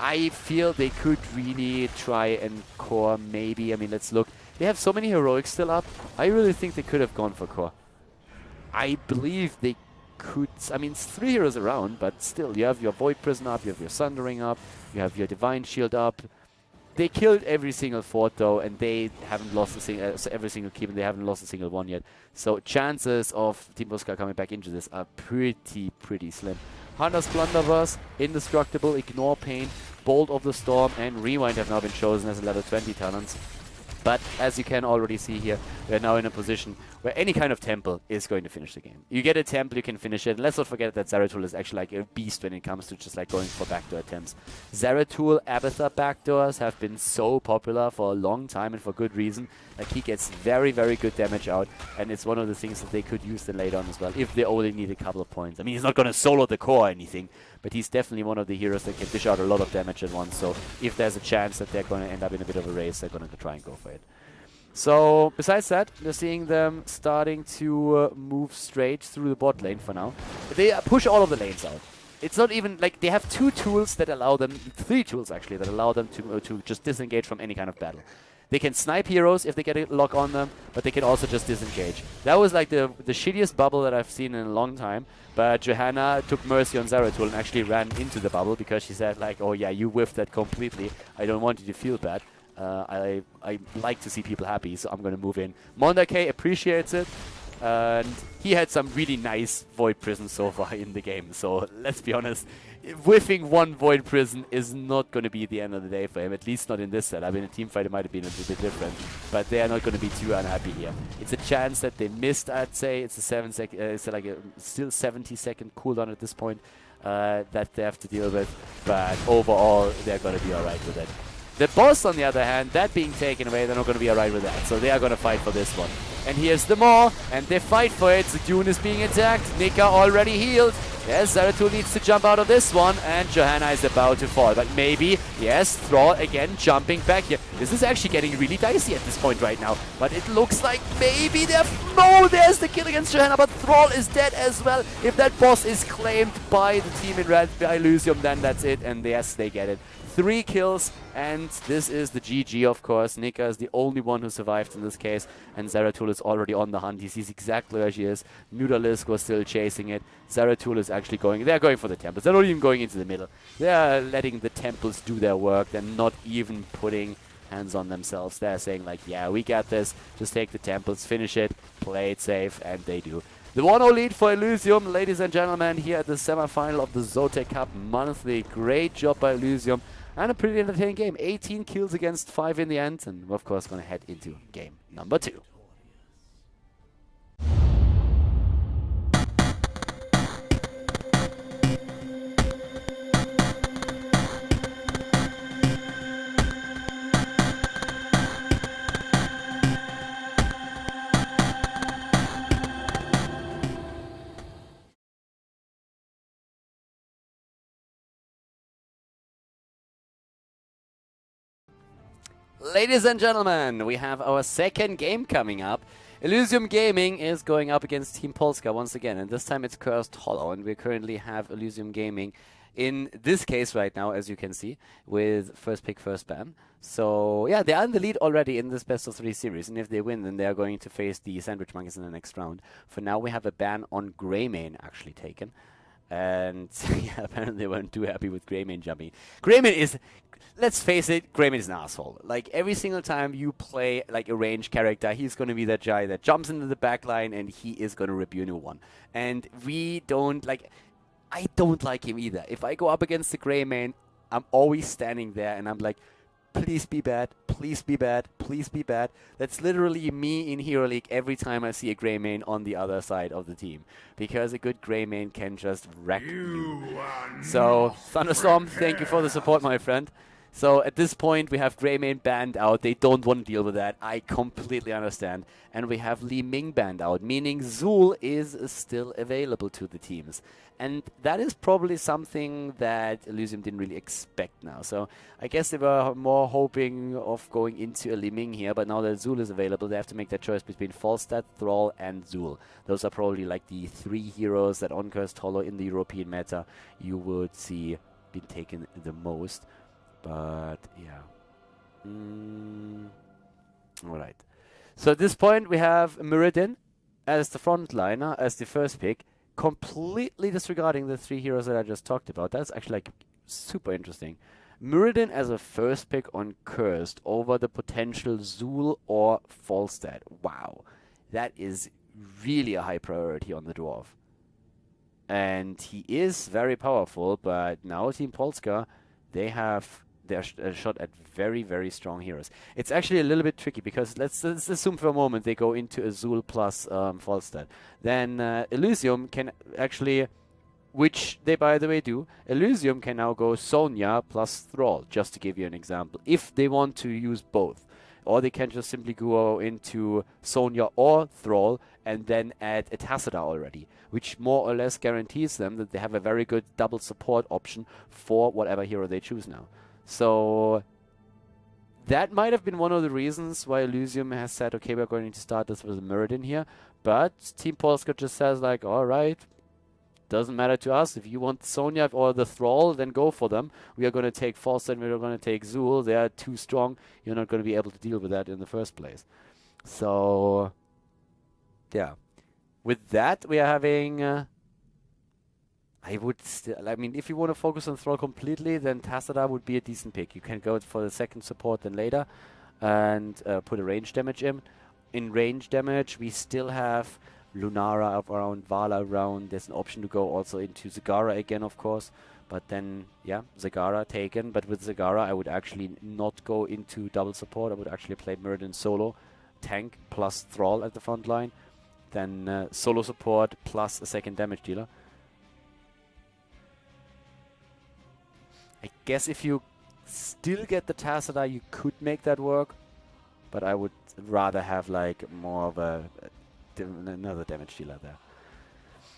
I feel they could really try and core maybe. I mean, let's look. They have so many heroics still up. I really think they could have gone for core. I believe they could. I mean, it's 3 heroes around, but still, you have your Void Prison up, you have your Sundering up, you have your Divine Shield up. They killed every single fort though, and they haven't lost a single, every single keep, and they haven't lost a single one yet. So chances of Team Polska coming back into this are pretty slim. Hunter's Blunderbuss, Indestructible, Ignore Pain, Bolt of the Storm, and Rewind have now been chosen as level 20 talents. But as you can already see here, we're now in a position where any kind of temple is going to finish the game. You get a temple, you can finish it. And let's not forget that Zeratul is actually like a beast when it comes to just like going for backdoor attempts. Zeratul Abathur backdoors have been so popular for a long time and for good reason. Like he gets very good damage out, and it's one of the things that they could use then later on as well if they only need a couple of points. I mean, he's not going to solo the core or anything, but he's definitely one of the heroes that can dish out a lot of damage at once. So if there's a chance that they're going to end up in a bit of a race, they're going to try and go for it. So besides that, we're seeing them starting to move straight through the bot lane for now. They push all of the lanes out. It's not even like they have 2 tools that allow them, 3 tools actually, that allow them to just disengage from any kind of battle. They can snipe heroes if they get a lock on them, but they can also just disengage. That was like the shittiest bubble that I've seen in a long time, but Johanna took mercy on Zeratul and actually ran into the bubble because she said like, oh yeah, you whiffed that completely. I don't want you to feel bad. I like to see people happy, so I'm going to move in. Mondake appreciates it, and he had some really nice Void Prison so far in the game. So let's be honest, whiffing 1 Void Prison is not going to be the end of the day for him, at least not in this setup. In a team fight it might have been a little bit different, but they are not going to be too unhappy here. It's a chance that they missed, I'd say. It's a 7-second, it's like a still 70-second cooldown at this point that they have to deal with, but overall they're going to be alright with it. The boss, on the other hand, that being taken away, they're not going to be alright with that. So they are going to fight for this one. And here's the Maw, and they fight for it. Dune is being attacked. Nika already healed. Yes, Zeratul needs to jump out of this one, and Johanna is about to fall. But maybe, yes, Thrall again jumping back here. This is actually getting really dicey at this point right now. But it looks like maybe they're... No, there's the kill against Johanna, but Thrall is dead as well. If that boss is claimed by the team in red, by Elysium, then that's it. And yes, they get it. 3 kills, and this is the GG, of course. Nika is the only one who survived in this case, and Zeratul is already on the hunt. He sees exactly where she is. Nudalisk was still chasing it. Zeratul is actually going... They're going for the temples. They're not even going into the middle. They're letting the temples do their work. They're not even putting hands on themselves. They're saying, like, yeah, we got this. Just take the temples, finish it, play it safe, and they do. The 1-0 lead for Elysium, ladies and gentlemen, here at the semifinal of the ZOTAC Cup Monthly. Great job by Elysium. And a pretty entertaining game. 18 kills against 5 in the end. And we're, of course, going to head into game number 2. Ladies and gentlemen, we have our second game coming up. Elysium Gaming is going up against Team Polska once again, and this time it's Cursed Hollow, and we currently have Elysium Gaming in this case right now, as you can see, with first pick, first ban. So, yeah, they are in the lead already in this best-of-3 series, and if they win, then they are going to face the Sandwich Monkeys in the next round. For now, we have a ban on Greymane actually taken. And yeah, apparently they weren't too happy with Greymane jumping. Greymane is, let's face it, Greymane is an asshole. Like, every single time you play like a ranged character, he's going to be that guy that jumps into the backline and he is going to rip you a new one. And we don't, like, I don't like him either. If I go up against the Greymane, I'm always standing there and I'm like, please be bad, please be bad, please be bad. That's literally me in Hero League every time I see a Greymane on the other side of the team. Because a good Greymane can just wreck you. So, Thunderstorm, thank you for the support, my friend. So at this point, we have Greymane banned out. They don't want to deal with that. I completely understand. And we have Li Ming banned out, meaning Zul is still available to the teams. And that is probably something that Elysium didn't really expect now. So I guess they were more hoping of going into a Li Ming here, but now that Zul is available, they have to make that choice between Falstad, Thrall, and Zul. Those are probably like the 3 heroes that on Cursed Hollow in the European meta you would see being taken the most. But, yeah. Alright. So at this point, we have Muradin as the frontliner, as the first pick, completely disregarding the 3 heroes that I just talked about. That's actually, like, super interesting. Muradin as a first pick on Cursed over the potential Zul or Falstad. Wow. That is really a high priority on the Dwarf. And he is very powerful, but now Team Polska, they have their shot at very, very strong heroes. It's actually a little bit tricky because let's assume for a moment they go into Azul plus Falstad. Then Elysium can actually, which they by the way do, Elysium can now go Sonya plus Thrall, just to give you an example, if they want to use both. Or they can just simply go into Sonya or Thrall and then add a Tacita already, which more or less guarantees them that they have a very good double support option for whatever hero they choose now. So that might have been one of the reasons why Elysium has said, okay, we're going to start this with a Muradin here. But Team Polska just says, like, all right, doesn't matter to us. If you want Sonya or the Thrall, then go for them. We are going to take Falstad and we are going to take Zul. They are too strong. You're not going to be able to deal with that in the first place. So, yeah. With that, we are having... I mean, if you want to focus on Thrall completely, then Tacita would be a decent pick. You can go for the second support then later and put a range damage in. In range damage, we still have Lunara around, Vala around. There's an option to go also into Zagara again, of course. But then, yeah, Zagara taken. But with Zagara, I would actually not go into double support. I would actually play Muradin solo, tank plus Thrall at the front line. Then solo support plus a second damage dealer. I guess if you still get the Tacita, you could make that work. But I would rather have like more of another damage dealer there.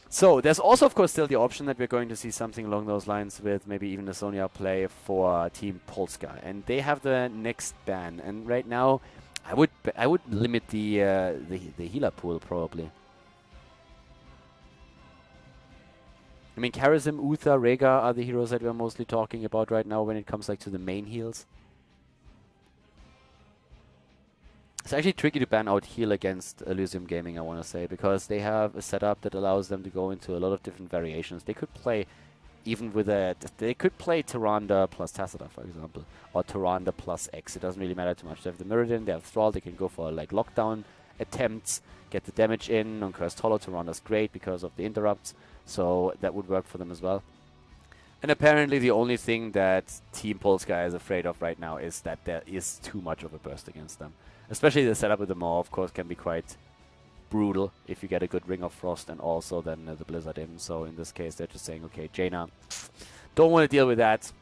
So there's also, of course, still the option that we're going to see something along those lines with maybe even a Sonya play for Team Polska. And they have the next ban. And right now, I would limit the healer pool probably. I mean, Karazim, Uther, Rega are the heroes that we're mostly talking about right now when it comes like to the main heals. It's actually tricky to ban out heal against Elysium Gaming, I want to say, because they have a setup that allows them to go into a lot of different variations. They could play even with they could play Tyrande plus Tacita, for example, or Tyrande plus X. It doesn't really matter too much. They have the Muradin, they have Thrall, they can go for like lockdown attempts, get the damage in. On Cursed Hollow, Tyrande's great because of the interrupts. So that would work for them as well. And apparently the only thing that Team Polska is afraid of right now is that there is too much of a burst against them. Especially the setup with the Maw, of course, can be quite brutal if you get a good Ring of Frost and also then the Blizzard in. So in this case, they're just saying, okay, Jaina, don't want to deal with that.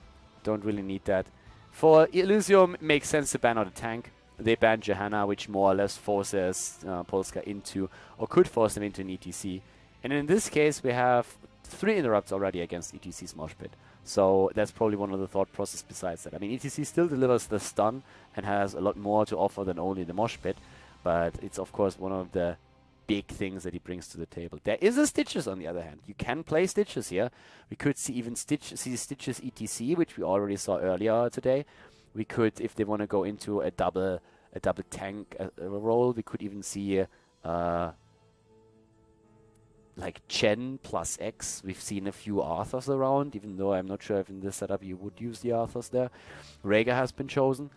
Don't really need that. For Elysium, it makes sense to ban out a tank. They banned Johanna, which more or less forces Polska into, or could force them into an ETC. And in this case, we have 3 interrupts already against ETC's Mosh Pit. So that's probably one of the thought process besides that. I mean, ETC still delivers the stun and has a lot more to offer than only the Mosh Pit. But it's, of course, one of the big things that he brings to the table. There is a Stitches on the other hand. You can play Stitches here. We could see even Stitches ETC, which we already saw earlier today. We could, if they want to go into a double tank role, we could even see like Chen plus X. We've seen a few Arthurs around, even though I'm not sure if in this setup you would use the Arthurs there. Rhaegar has been chosen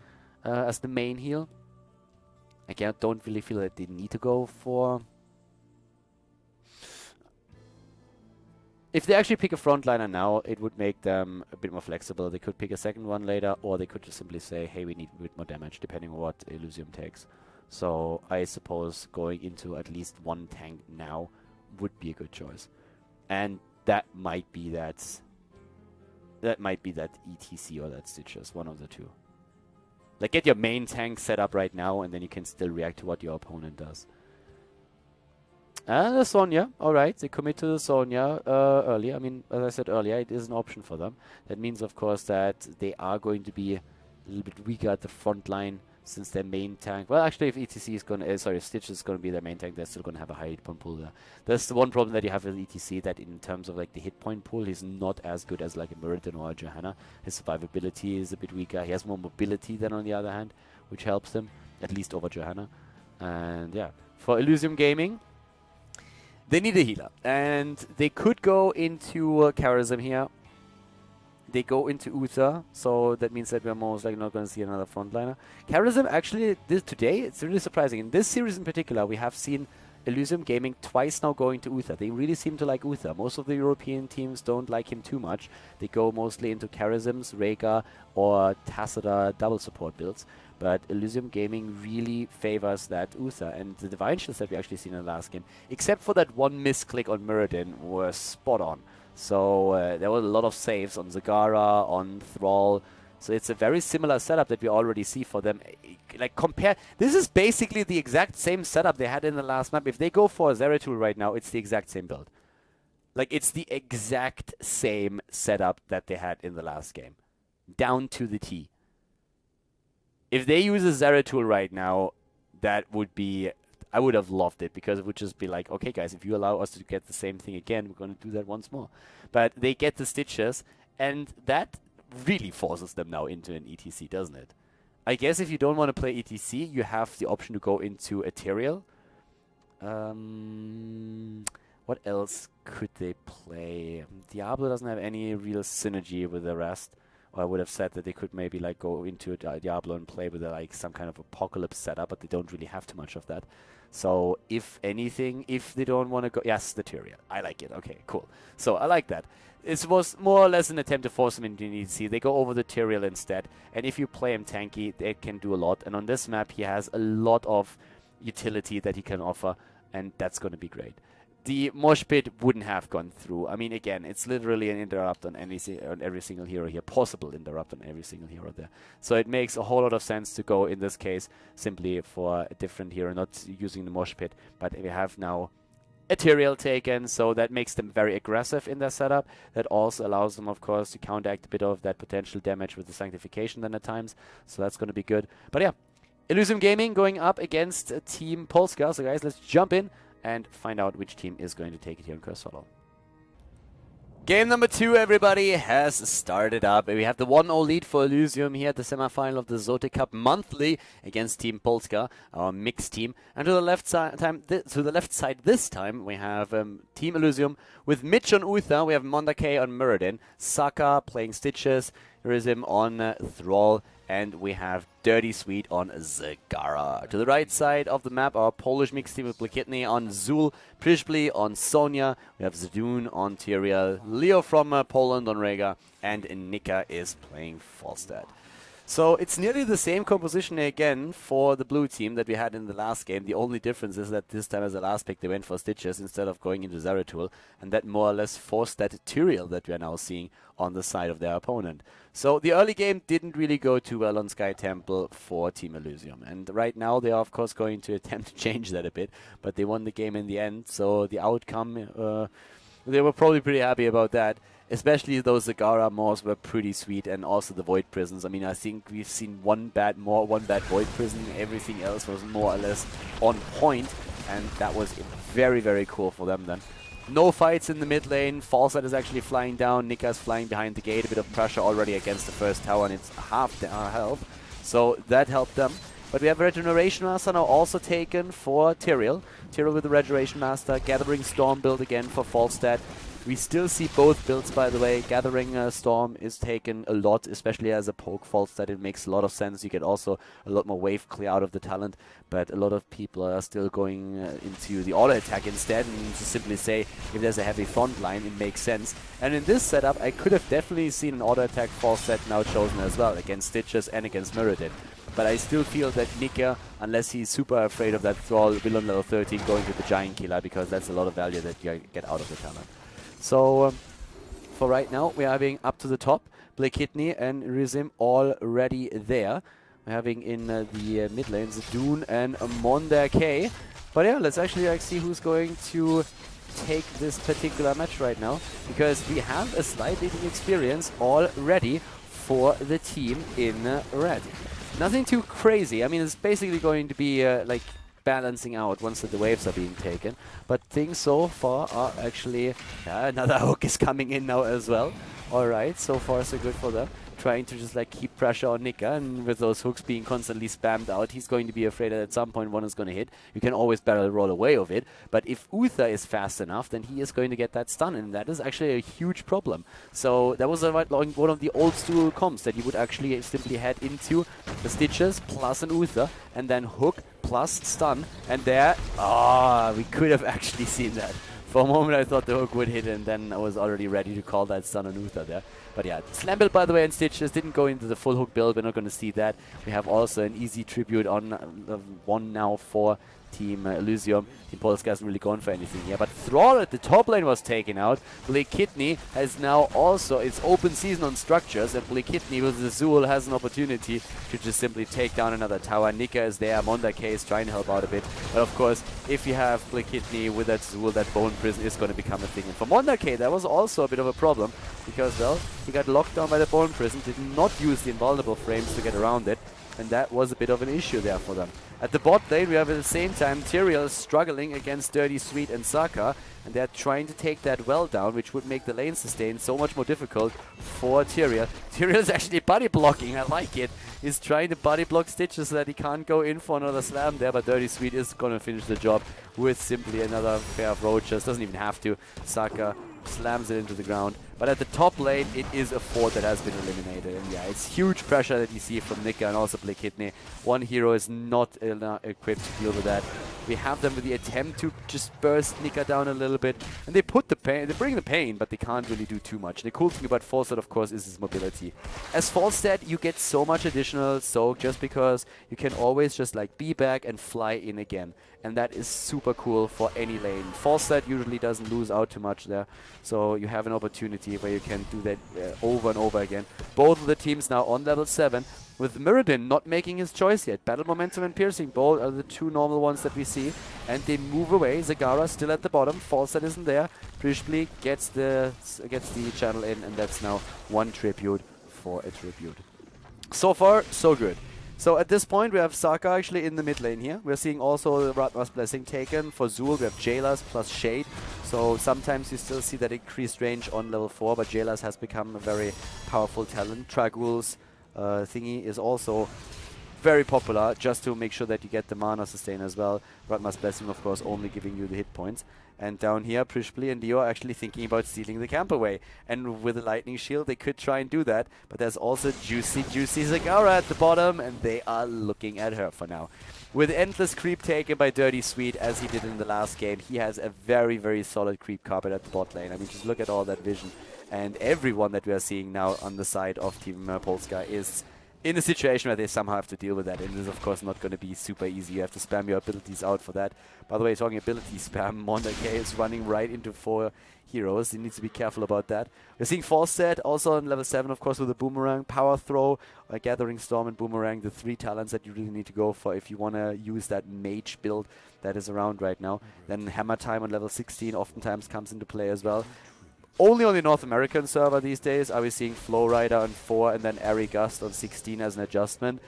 as the main heal. Again, I don't really feel that they need to go for... If they actually pick a frontliner now, it would make them a bit more flexible. They could pick a second one later, or they could just simply say, hey, we need a bit more damage, depending on what Elysium takes. So I suppose going into at least one tank now would be a good choice. And that might be that ETC or that Stitches, one of the two. Like, get your main tank set up right now, and then you can still react to what your opponent does. The Sonya, alright, they commit to the Sonya early. I mean, as I said earlier, it is an option for them. That means, of course, that they are going to be a little bit weaker at the front line, since their main tank... Well, actually, if ETC is going to... Stitch is going to be their main tank, they're still going to have a high hit point pool there. That's the one problem that you have with ETC, that in terms of, like, the hit point pool, he's not as good as, like, a Muradin or a Johanna. His survivability is a bit weaker. He has more mobility than on the other hand, which helps him, at least over Johanna. And, yeah. For Elysium Gaming, they need a healer. And they could go into Charism here. They go into Uther, so that means that we're most likely not going to see another frontliner. Charism, actually, today, it's really surprising. In this series in particular, we have seen Elysium Gaming twice now going to Uther. They really seem to like Uther. Most of the European teams don't like him too much. They go mostly into Charisms, Rhaegar, or Tacita double support builds. But Elysium Gaming really favors that Uther. And the Divine Shields that we actually seen in the last game, except for that one misclick on Muradin, were spot on. So there were a lot of saves on Zagara, on Thrall. So it's a very similar setup that we already see for them. Like, compare... This is basically the exact same setup they had in the last map. If they go for a Zeratul right now, it's the exact same build. Like, it's the exact same setup that they had in the last game. Down to the T. If they use a Zeratul right now, that would be... I would have loved it, because it would just be like, okay, guys, if you allow us to get the same thing again, we're going to do that once more. But they get the Stitches, and that really forces them now into an ETC, doesn't it? I guess if you don't want to play ETC, you have the option to go into Ethereal. What else could they play? Diablo doesn't have any real synergy with the rest. Or I would have said that they could maybe like go into Diablo and play with like some kind of apocalypse setup, but they don't really have too much of that. So if anything, if they don't want to go... Yes, the Tyria. I like it. Okay, cool. So I like that. It was more or less an attempt to force him into ETC. They go over the Tyrael instead. And if you play him tanky, they can do a lot. And on this map, he has a lot of utility that he can offer. And that's going to be great. The mosh pit wouldn't have gone through. I mean, again, it's literally an interrupt on every single hero here. Possible interrupt on every single hero there. So it makes a whole lot of sense to go, in this case, simply for a different hero, not using the mosh pit. But we have now Ethereal taken, so that makes them very aggressive in their setup. That also allows them, of course, to counteract a bit of that potential damage with the Sanctification then at times. So that's going to be good. But yeah, Elysium Gaming going up against Team Polska. So guys, let's jump in and find out which team is going to take it here in Curse Hollow. Game number 2, everybody, has started up. We have the 1-0 lead for Elysium here at the semifinal of the ZOTAC Cup Monthly against Team Polska, our mixed team. And to the left side this time, we have Team Elysium with Mitch on Uther. We have Mondake on Muradin, Saka playing Stitches, Elysium on Thrall, and we have Dirty Sweet on Zagara. To the right side of the map, our Polish mixed team with Blakitny on Zul, Prishbli on Sonya, we have Zedun on Tyrael, Leo from Poland on Rhaegar, and Nika is playing Falstad. So it's nearly the same composition again for the blue team that we had in the last game. The only difference is that this time as the last pick they went for Stitches instead of going into Zeratul, and that more or less forced that Tyrael that we are now seeing on the side of their opponent. So the early game didn't really go too well on Sky Temple for Team Elysium, and right now they are of course going to attempt to change that a bit, but they won the game in the end, so the outcome, they were probably pretty happy about that. Especially those Zagara Moors were pretty sweet, and also the Void Prisons. I mean, I think we've seen one bad Moor, one bad Void Prison. Everything else was more or less on point. and that was very, very cool for them then. No fights in the mid lane. Falset is actually flying down. Nika's flying behind the gate. A bit of pressure already against the first tower, and it's half the health. So that helped them. But we have Regeneration Master now also taken for Tyrael. Tyrael with the Regeneration Master. Gathering Storm build again for Falstad. We still see both builds, by the way. Gathering Storm is taken a lot, especially as a poke Falstad. It makes a lot of sense. You get also a lot more wave clear out of the talent, but a lot of people are still going into the auto attack instead, and to simply say if there's a heavy front line, it makes sense. And in this setup, I could have definitely seen an auto attack Falstad now chosen as well, against Stitches and against Mirrodin. But I still feel that Nika, unless he's super afraid of that Thrall, will on level 13 going to the Giant Killer, because that's a lot of value that you get out of the talent. So, for right now, we're having up to the top, Blake Kidney and Elysium already there. We're having in the mid lanes, Dune and Monda K. But yeah, let's actually see who's going to take this particular match right now, because we have a slight leading experience already for the team in red. Nothing too crazy. I mean, it's basically going to be like balancing out once the waves are being taken, but things so far are actually another hook is coming in now as well. Alright, so far so good for them. Trying to just like keep pressure on Nika, and with those hooks being constantly spammed out, he's going to be afraid that at some point one is going to hit. You can always barrel roll away of it, but if Uther is fast enough, then he is going to get that stun, and that is actually a huge problem. So that was one of the old school comps, that you would actually simply head into the Stitches plus an Uther, and then hook plus stun, and there, we could have actually seen that. For a moment I thought the hook would hit, and then I was already ready to call that stun on Uther there. But yeah, Slam build, by the way, and Stitches didn't go into the full hook build. We're not going to see that. We have also an easy tribute on one now for Team Elysium. Team Polska hasn't really gone for anything here. But Thrall at the top lane was taken out. Blake Kidney has now also its open season on structures, and Blake Kidney with the Zool has an opportunity to just simply take down another tower. Nika is there. Monda K is trying to help out a bit. But of course, if you have Blake Kidney with that Zool, that Bone Prison is going to become a thing. And for Monda K, that was also a bit of a problem, because, well, he got locked down by the Bone Prison, did not use the invulnerable frames to get around it, and that was a bit of an issue there for them. At the bot lane, we have at the same time Tyrael struggling against Dirty Sweet and Saka, and they're trying to take that well down, which would make the lane sustain so much more difficult for Tyrael. Tyrael is actually body blocking, I like it. He's trying to body block Stitches so that he can't go in for another slam there, but Dirty Sweet is going to finish the job with simply another pair of roaches. Doesn't even have to. Saka slams it into the ground. But at the top lane, it is a fort that has been eliminated. And yeah, it's huge pressure that you see from Nika and also Blake Kidney. One hero is not equipped to deal with that. We have them with the attempt to just burst Nika down a little bit. And they put the pain, they bring the pain, but they can't really do too much. The cool thing about Falstad, of course, is his mobility. As Falstad, you get so much additional soak just because you can always just like be back and fly in again. And that is super cool for any lane. Falstad usually doesn't lose out too much there. So you have an opportunity where you can do that over and over again. Both of the teams now on level 7, with Mirrodin not making his choice yet. Battle Momentum and Piercing Bolt are the two normal ones that we see. And they move away. Zagara still at the bottom. Falstad isn't there. Prishbli gets the channel in, and that's now one tribute for a tribute. So far, so good. So at this point, we have Saka actually in the mid lane here. We're seeing also the Ratma's Blessing taken. For Zool, we have Jailers plus Shade. So sometimes you still see that increased range on level 4, but Jailers has become a very powerful talent. Tragul's thingy is also very popular, just to make sure that you get the mana sustain as well. Ratma's Blessing, of course, only giving you the hit points. And down here, Prishbli and Dio are actually thinking about stealing the camp away. And with a Lightning Shield, they could try and do that. But there's also Juicy Zagara at the bottom, and they are looking at her for now. With endless creep taken by Dirty Sweet, as he did in the last game, he has a very, very solid creep carpet at the bot lane. I mean, just look at all that vision. And everyone that we are seeing now on the side of Team Polska is in a situation where they somehow have to deal with that, and this is of course not going to be super easy. You have to spam your abilities out for that. By the way, talking ability spam, Monda K is running right into 4 heroes. You need to be careful about that. We're seeing Falstad also on level 7, of course, with a Boomerang, Power Throw, Gathering Storm, and Boomerang, the 3 talents that you really need to go for if you want to use that mage build that is around right now. Then Hammer Time on level 16 oftentimes comes into play as well. Only on the North American server these days are we seeing Flow Rider on 4 and then Airy Gust on 16 as an adjustment.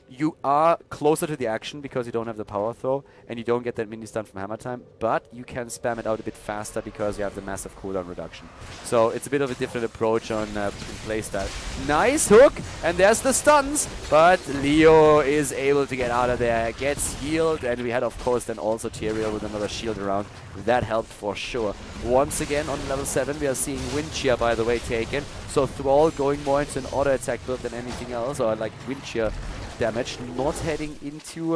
You are closer to the action because you don't have the power throw and you don't get that mini stun from hammer time, but you can spam it out a bit faster because you have the massive cooldown reduction. So it's a bit of a different approach on playstyle. Nice hook, and there's the stuns, but Leo is able to get out of there, gets healed, and we had of course then also Tyrael with another shield around. That helped for sure. Once again on level 7 we are seeing Wind Shear, by the way, taken. So Thrall going more into an auto attack build than anything else, or like Wind Shear damage, not heading into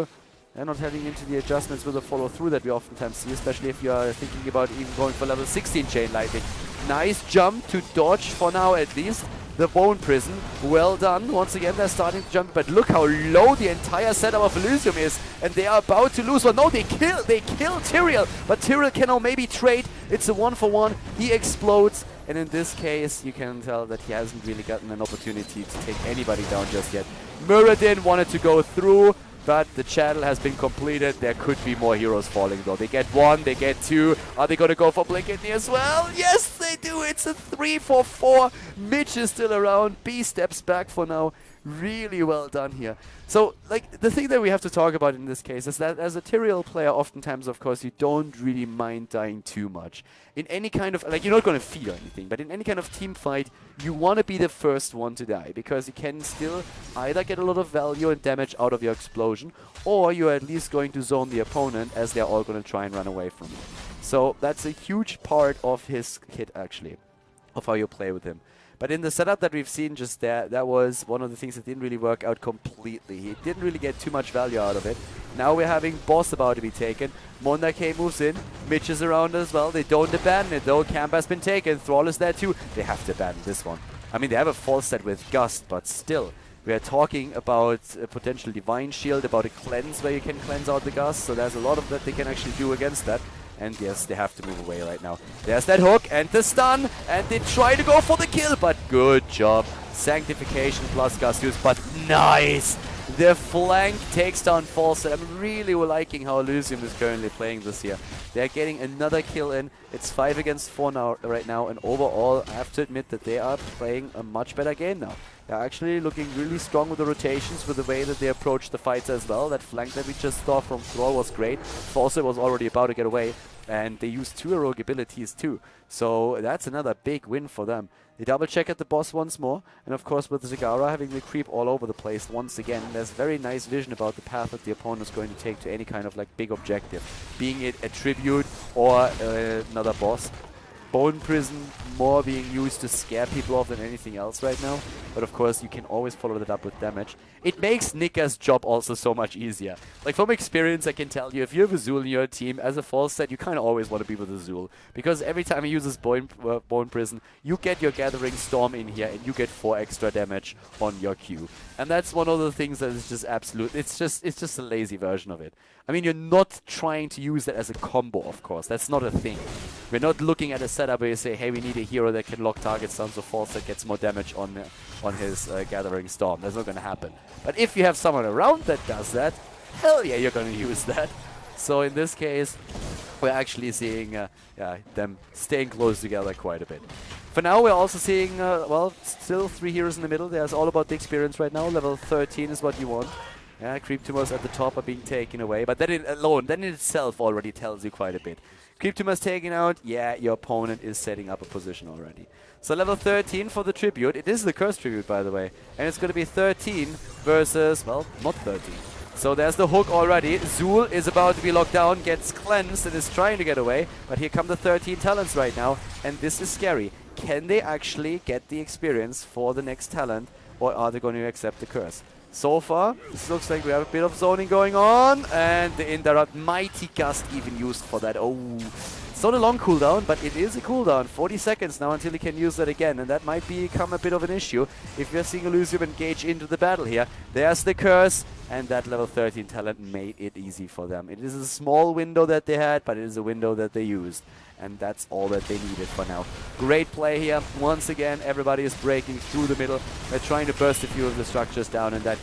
the adjustments with the follow through that we oftentimes see, especially if you are thinking about even going for level 16 chain lightning. Nice jump to dodge for now at least. The Bone Prison, well done. Once again they're starting to jump, but look how low the entire setup of Elysium is, and they are about to lose. Well, no, they kill Tyrael, but Tyrael can now maybe trade. It's a 1-for-1. He explodes, and in this case you can tell that he hasn't really gotten an opportunity to take anybody down just yet. Muradin wanted to go through, but the channel has been completed. There could be more heroes falling though. They get 1, they get 2. Are they going to go for Blinkitney as well? Yes, they do. It's a 3-for-4. Mitch is still around. B steps back for now. Really well done here. So, like, the thing that we have to talk about in this case is that as a Tyrael player, oftentimes, of course, you don't really mind dying too much. In any kind of, like, you're not going to feed or anything, but in any kind of team fight, you want to be the first one to die, because you can still either get a lot of value and damage out of your explosion, or you're at least going to zone the opponent as they're all going to try and run away from you. So that's a huge part of his kit, actually, of how you play with him. But in the setup that we've seen just there, that was one of the things that didn't really work out completely. He didn't really get too much value out of it. Now we're having Boss about to be taken. Monarch moves in. Mitch is around as well. They don't abandon it though. Camp has been taken. Thrall is there too. They have to abandon this one. I mean, they have a false set with Gust, but still. We are talking about a potential Divine Shield, about a cleanse where you can cleanse out the Gust. So there's a lot of that they can actually do against that. And yes, they have to move away right now. There's that hook and the stun. And they try to go for the kill, but good job. Sanctification plus Gust use, but nice! The flank takes down Falset. I'm really liking how Elysium is currently playing this year. They're getting another kill in. It's 5 against 4 now, right now. And overall, I have to admit that they are playing a much better game now. They're actually looking really strong with the rotations, with the way that they approach the fights as well. That flank that we just saw from Thrall was great. Falset was already about to get away. And they used 2 heroic abilities too. So that's another big win for them. They double check at the boss once more. And of course with Zagara having the creep all over the place once again, there's very nice vision about the path that the opponent is going to take to any kind of like big objective. Being it a tribute or another boss. Bone Prison more being used to scare people off than anything else right now. But of course, you can always follow that up with damage. It makes Nika's job also so much easier. Like, from experience, I can tell you, if you have a Zul in your team as a false set, you kind of always want to be with a Zul. Because every time he uses Bone Prison, you get your Gathering Storm in here, and you get 4 extra damage on your Q. And that's one of the things that is just absolute. It's just a lazy version of it. I mean, you're not trying to use that as a combo, of course. That's not a thing. We're not looking at a setup where you say, hey, we need a hero that can lock targets down so false that gets more damage on his Gathering Storm. That's not going to happen. But if you have someone around that does that, hell yeah, you're going to use that. So in this case, we're actually seeing them staying close together quite a bit. For now, we're also seeing, well, still 3 heroes in the middle. There's all about the experience right now. Level 13 is what you want. Yeah, Creep Tumors at the top are being taken away, but that in itself already tells you quite a bit. Creep Tumors taken out, yeah, your opponent is setting up a position already. So level 13 for the Tribute. It is the Curse Tribute, by the way. And it's going to be 13 versus, well, not 13. So there's the hook already. Zul is about to be locked down, gets cleansed, and is trying to get away. But here come the 13 talents right now, and this is scary. Can they actually get the experience for the next talent, or are they going to accept the curse? So far, this looks like we have a bit of zoning going on, and the Indirect Mighty Gust even used for that. Oh, it's not a long cooldown, but it is a cooldown. 40 seconds now until he can use that again, and that might become a bit of an issue if we're seeing Elysium engage into the battle here. There's the curse, and that level 13 talent made it easy for them. It is a small window that they had, but it is a window that they used. And that's all that they needed for now. Great play here. Once again, everybody is breaking through the middle. They're trying to burst a few of the structures down, and that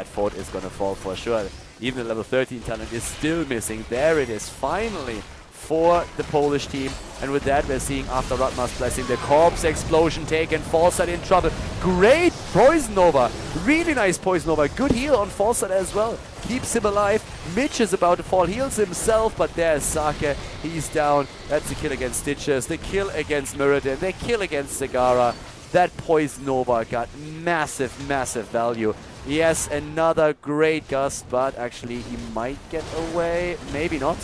fort is going to fall for sure. Even the level 13 talent is still missing. There it is, finally. for the Polish team. And with that, we're seeing after Ratmar's blessing the corpse explosion taken. Falstad in trouble. Great Poison Nova. Really nice Poison Nova. Good heal on Falstad as well. Keeps him alive. Mitch is about to fall. Heals himself, but there's Sake. He's down. That's the kill against Stitches. The kill against Muradin. The kill against Zagara. That Poison Nova got massive, massive value. Yes, another great gust, but actually he might get away. Maybe not.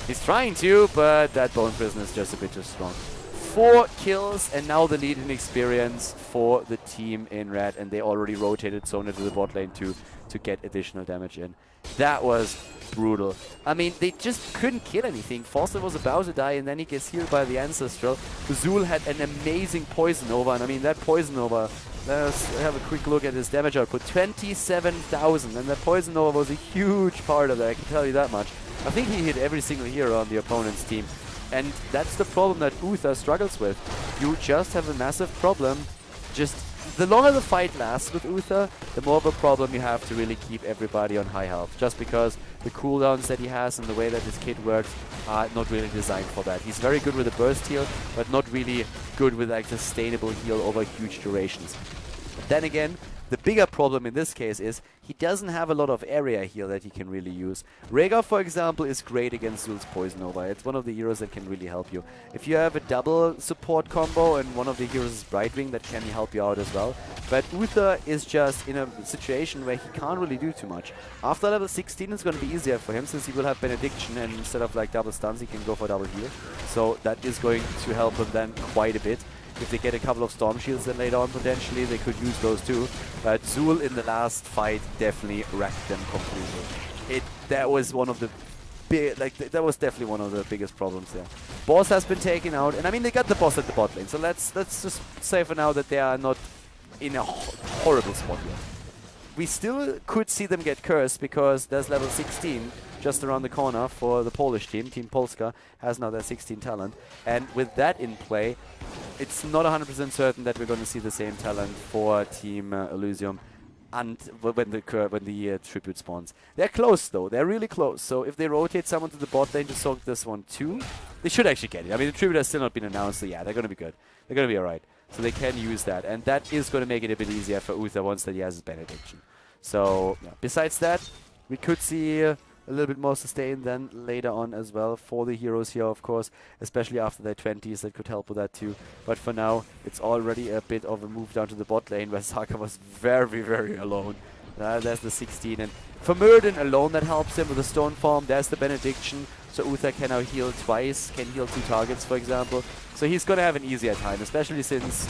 He's trying to, but that Bone Prison is just a bit too strong. 4 kills, and now the lead in experience for the team in red, and they already rotated Sona to the bot lane to get additional damage in. That was brutal. I mean, they just couldn't kill anything. Foster was about to die, and then he gets healed by the Ancestral. Zul had an amazing Poison Nova, and I mean, that Poison Nova, let's have a quick look at his damage output. 27,000, and that Poison Nova was a huge part of that, I can tell you that much. I think he hit every single hero on the opponent's team. And that's the problem that Uther struggles with. You just have a massive problem. Just the longer the fight lasts with Uther, the more of a problem you have to really keep everybody on high health. Just because the cooldowns that he has and the way that his kit works are not really designed for that. He's very good with a burst heal, but not really good with like sustainable heal over huge durations. But then again, the bigger problem in this case is he doesn't have a lot of area heal that he can really use. Rhaegar, for example, is great against Zul's Poison Nova. It's one of the heroes that can really help you. If you have a double support combo and one of the heroes is Brightwing, that can help you out as well. But Uther is just in a situation where he can't really do too much. After level 16, it's going to be easier for him since he will have Benediction, and instead of like double stuns, he can go for double heal. So that is going to help him then quite a bit. If they get a couple of Storm Shields then later on, potentially, they could use those too. But Zul in the last fight definitely wrecked them completely. That was one of the that was definitely one of the biggest problems there. Boss has been taken out, and I mean, they got the boss at the bot lane, so let's just say for now that they are not in a horrible spot yet. We still could see them get cursed because there's level 16 just around the corner for the Polish team. Team Polska has now their 16 talent. And with that in play, it's not 100% certain that we're going to see the same talent for Team Elysium and when the tribute spawns. They're close though. They're really close. So if they rotate someone to the bot lane to soak this one too, they should actually get it. I mean, the tribute has still not been announced, so yeah, they're going to be good. They're going to be alright. So they can use that. And that is going to make it a bit easier for Uther once that he has his Benediction. So yeah. Besides that, we could see a little bit more sustain then later on as well for the heroes here, of course, especially after their 20s. That could help with that too. But for now, it's already a bit of a move down to the bot lane where Saka was very, very alone. There's the 16, and for Muradin alone that helps him with the Stone Form. There's the Benediction, so Uther can now heal twice, can heal 2 targets, for example. So he's going to have an easier time, especially since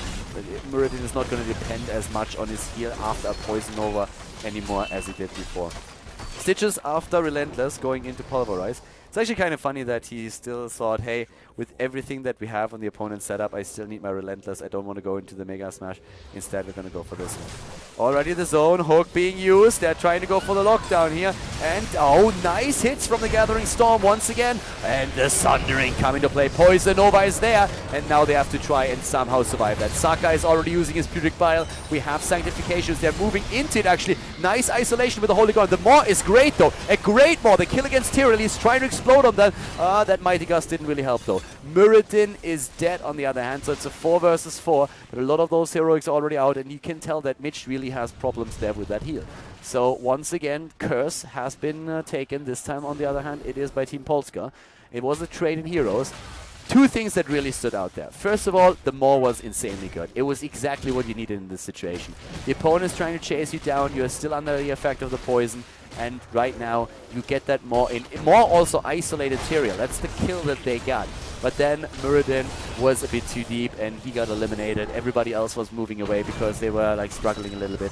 Muradin is not going to depend as much on his heal after a Poison Nova anymore as he did before. Stitches after Relentless going into Pulverize. It's actually kind of funny that he still thought, hey, with everything that we have on the opponent's setup, I still need my Relentless. I don't want to go into the Mega Smash. Instead, we're going to go for this one. Already the zone, hook being used. They're trying to go for the lockdown here. And, oh, nice hits from the Gathering Storm once again. And the Sundering coming to play. Poison Nova is there. And now they have to try and somehow survive that. Saka is already using his Putrid Bile. We have Sanctifications. They're moving into it, actually. Nice isolation with the Holy Ground. The Maw is great, though. A great Maw. The kill against Tyrell. He's trying to explode on that. That Mighty Gust didn't really help, though. Muradin is dead on the other hand, so it's a 4 versus 4, but a lot of those heroics are already out, and you can tell that Mitch really has problems there with that heal. So once again, Curse has been taken. This time, on the other hand, it is by Team Polska. It was a trade in heroes. 2 things that really stood out there. First of all, the Maw was insanely good. It was exactly what you needed in this situation. The opponent is trying to chase you down, you're still under the effect of the poison, and right now you get that Maw in. Maw also isolated Tyrael. That's the kill that they got. But then Muradin was a bit too deep and he got eliminated. Everybody else was moving away because they were like struggling a little bit.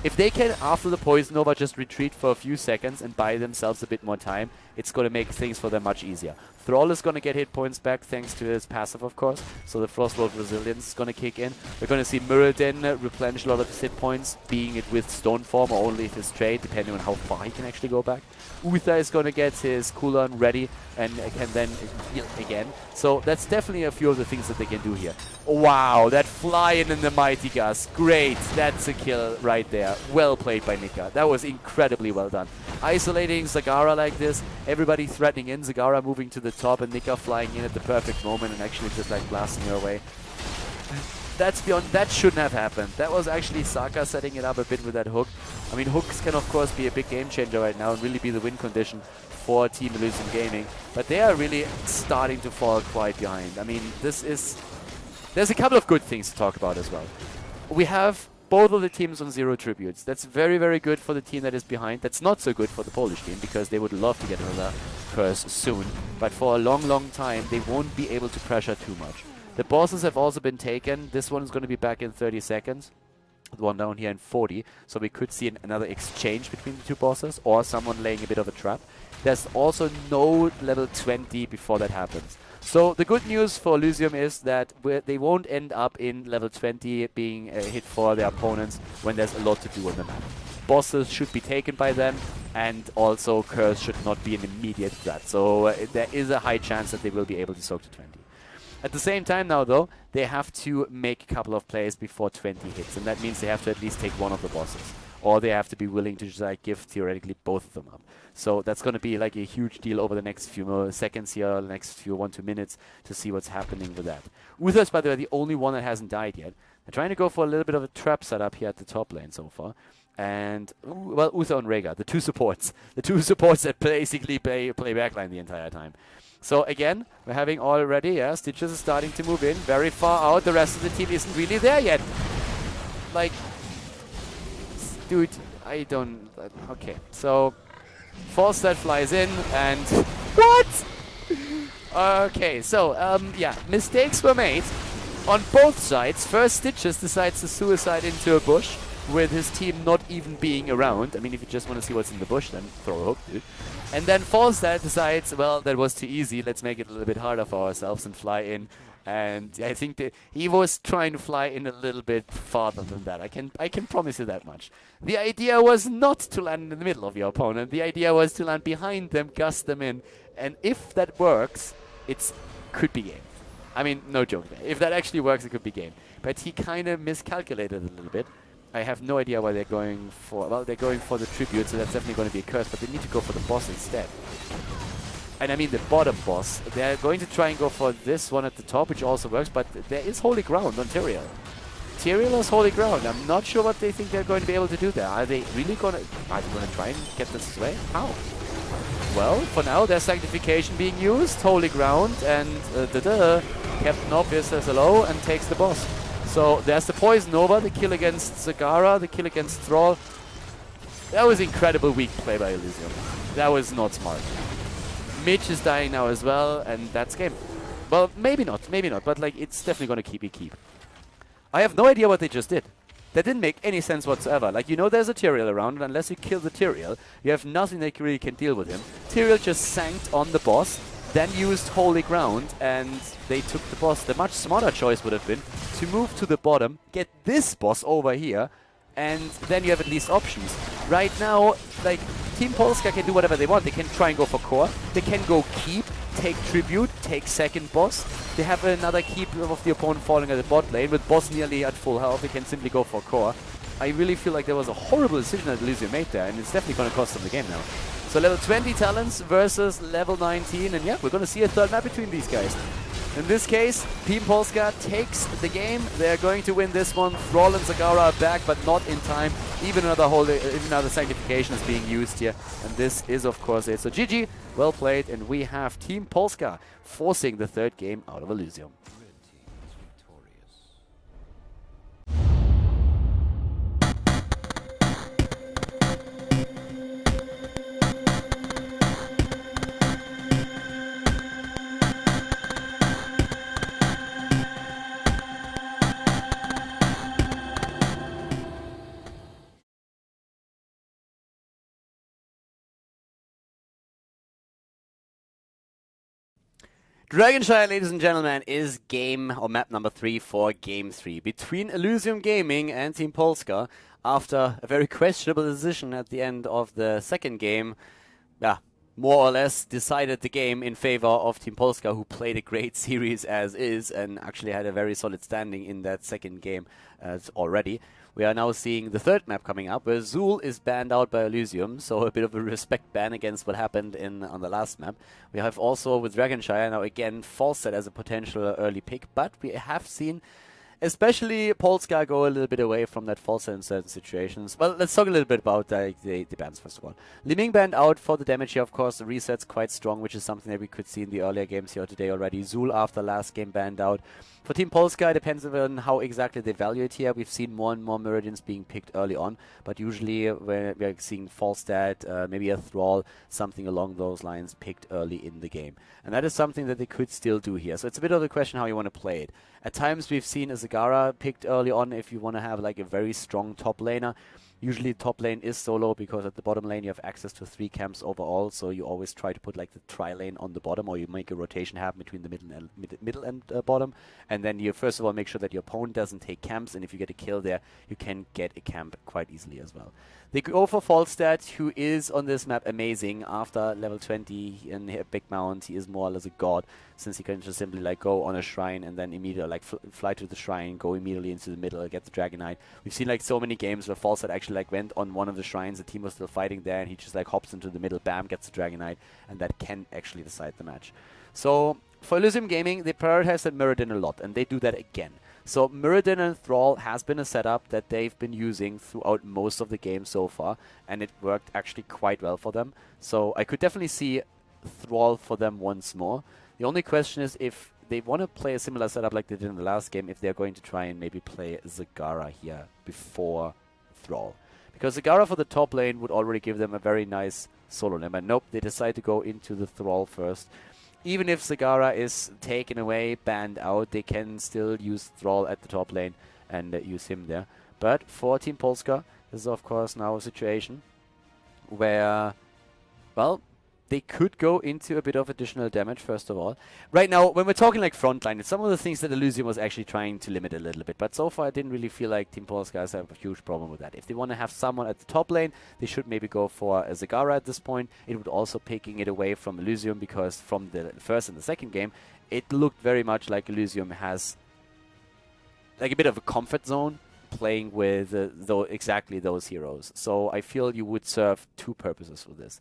If they can, after the Poison Nova, just retreat for a few seconds and buy themselves a bit more time, it's going to make things for them much easier. Thrall is going to get hit points back thanks to his passive, of course, so the Frostwolf Resilience is going to kick in. We're going to see Muradin replenish a lot of his hit points, being it with Stone Form or only if his trade, depending on how far he can actually go back. Uther is going to get his cooldown ready and can then heal again. So that's definitely a few of the things that they can do here. Wow, that fly-in the Mighty Gust. Great, that's a kill right there. Well played by Nika. That was incredibly well done. Isolating Zagara like this, everybody threatening in, Zagara moving to the top, and Nika flying in at the perfect moment and actually just like blasting her away. That's beyond. That shouldn't have happened. That was actually Saka setting it up a bit with that hook. I mean, hooks can of course be a big game changer right now and really be the win condition for Team Elysium Gaming. But they are really starting to fall quite behind. I mean, there's a couple of good things to talk about as well. We have both of the teams on 0 tributes. That's very, very good for the team that is behind. That's not so good for the Polish team because they would love to get another curse soon. But for a long, long time, they won't be able to pressure too much. The bosses have also been taken. This one is going to be back in 30 seconds. The one down here in 40. So we could see another exchange between the two bosses or someone laying a bit of a trap. There's also no level 20 before that happens. So the good news for Elysium is that they won't end up in level 20 being a hit for their opponents when there's a lot to do on the map. Bosses should be taken by them, and also curse should not be an immediate threat. So there is a high chance that they will be able to soak to 20. At the same time now, though, they have to make a couple of plays before 20 hits, and that means they have to at least take one of the bosses. Or they have to be willing to just like give theoretically both of them up. So that's going to be like a huge deal over the next few seconds here, the next few 1-2 minutes to see what's happening with that. Uther is, by the way, the only one that hasn't died yet. They're trying to go for a little bit of a trap setup here at the top lane so far. And, well, Uther and Rhaegar, the two supports. The two supports that basically play backline the entire time. So again, we're having already, yeah, Stitches is starting to move in very far out. The rest of the team isn't really there yet. Like, dude, I don't... Okay, so Falstad flies in and... What? Okay, so, yeah, mistakes were made on both sides. First, Stitches decides to suicide into a bush with his team not even being around. I mean, if you just want to see what's in the bush, then throw a hook, dude. And then Falstad decides, well, that was too easy. Let's make it a little bit harder for ourselves and fly in. And I think that he was trying to fly in a little bit farther than that. I can promise you that much. The idea was not to land in the middle of your opponent. The idea was to land behind them, gust them in. And if that works, it could be game. I mean, no joke there. If that actually works, it could be game. But he kind of miscalculated a little bit. I have no idea why they're going for... Well, they're going for the tribute, so that's definitely going to be a curse. But they need to go for the boss instead. And I mean the bottom boss. They're going to try and go for this one at the top, which also works, but there is holy ground on Tyrael. Tyrael is holy ground. I'm not sure what they think they're going to be able to do there. Are they really going to... Are they going to try and get this away? How? Well, for now, there's Sanctification being used, holy ground, and Captain Obvious says hello and takes the boss. So there's the Poison over, the kill against Zagara, the kill against Thrall. That was incredible weak play by Elysium. That was not smart. Mitch is dying now as well, and that's game. Well, maybe not, but like it's definitely going to keep. I have no idea what they just did. That didn't make any sense whatsoever. Like, you know there's a Tyrael around, and unless you kill the Tyrael, you have nothing that really can deal with him. Tyrael just sanked on the boss, then used holy ground, and they took the boss. The much smarter choice would have been to move to the bottom, get this boss over here, and then you have at least options. Right now, like, Team Polska can do whatever they want. They can try and go for core. They can go keep, take tribute, take second boss. They have another keep of the opponent falling at the bot lane. With boss nearly at full health, they can simply go for core. I really feel like there was a horrible decision that Elysium made there, and it's definitely going to cost them the game now. So level 20 talents versus level 19, and yeah, we're going to see a third map between these guys. In this case, Team Polska takes the game. They're going to win this one. Thrall and Zagara are back, but not in time. Even another Sanctification is being used here. And this is, of course, it. So GG, well played. And we have Team Polska forcing the third game out of Elysium. Dragon Shire, ladies and gentlemen, is game or map number 3 for game 3 between Elysium Gaming and Team Polska. After a very questionable decision at the end of the second game, yeah, more or less decided the game in favor of Team Polska, who played a great series as is and actually had a very solid standing in that second game already. We are now seeing the third map coming up, where Zul is banned out by Elysium, so a bit of a respect ban against what happened on the last map. We have also with Dragon Shire now again Falset as a potential early pick, but we have seen especially Polska go a little bit away from that Falset in certain situations. Well, let's talk a little bit about the bans first of all. Liming banned out for the damage here, of course. The reset's quite strong, which is something that we could see in the earlier games here today already. Zul after last game banned out. For Team Polska, it depends on how exactly they value it here. We've seen more and more Meridians being picked early on, but usually when we're seeing Falstad, maybe a Thrall, something along those lines picked early in the game. And that is something that they could still do here. So it's a bit of a question how you want to play it. At times we've seen a Zagara picked early on if you want to have like a very strong top laner. Usually top lane is solo because at the bottom lane you have access to 3 camps overall, so you always try to put like the tri-lane on the bottom, or you make a rotation happen between the middle and bottom, and then you first of all make sure that your opponent doesn't take camps, and if you get a kill there, you can get a camp quite easily as well. They go for Falstad, who is on this map amazing. After level 20 in Big Mount, he is more or less a god, since he can just simply like go on a shrine and then immediately like fly to the shrine, go immediately into the middle, get the Dragonite. We've seen like so many games where Falstad actually like went on one of the shrines, the team was still fighting there, and he just like hops into the middle, bam, gets the Dragonite, and that can actually decide the match. So for Elysium Gaming, they prioritize that Mirrodin a lot, and they do that again. So Mirrodin and Thrall has been a setup that they've been using throughout most of the game so far, and it worked actually quite well for them. So I could definitely see Thrall for them once more. The only question is if they want to play a similar setup like they did in the last game, if they're going to try and maybe play Zagara here before Thrall. Because Zagara for the top lane would already give them a very nice solo lane. But nope, they decide to go into the Thrall first. Even if Zagara is taken away, banned out, they can still use Thrall at the top lane and use him there. But for Team Polska, this is of course now a situation where, well, they could go into a bit of additional damage, first of all. Right now, when we're talking like frontline, it's some of the things that Elysium was actually trying to limit a little bit. But so far, I didn't really feel like Team Polska has a huge problem with that. If they want to have someone at the top lane, they should maybe go for a Zagara at this point. It would also taking it away from Elysium, because from the first and the second game, it looked very much like Elysium has like a bit of a comfort zone playing with exactly those heroes. So I feel you would serve two purposes for this.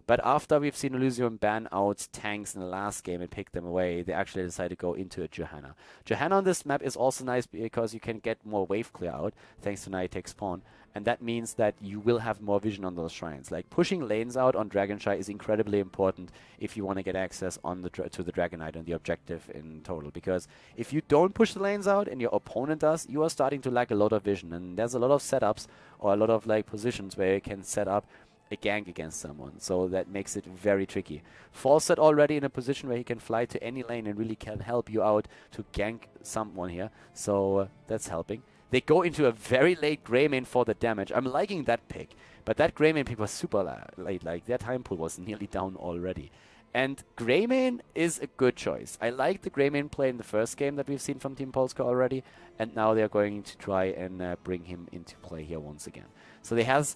But after we've seen Elysium ban out tanks in the last game and pick them away, they actually decided to go into a Johanna. Johanna on this map is also nice because you can get more wave clear out thanks to Nighttech spawn. And that means that you will have more vision on those shrines. Like pushing lanes out on Dragon Shire is incredibly important if you want to get access on to the Dragonite and the objective in total. Because if you don't push the lanes out and your opponent does, you are starting to lack a lot of vision. And there's a lot of setups or a lot of like positions where you can set up a gank against someone, so that makes it very tricky. Falstad already in a position where he can fly to any lane and really can help you out to gank someone here, so that's helping. They go into a very late Greymane for the damage. I'm liking that pick, but that Greymane pick was super late, like their time pool was nearly down already. And Greymane is a good choice. I like the Greymane play in the first game that we've seen from Team Polska already, and now they're going to try and bring him into play here once again. So they has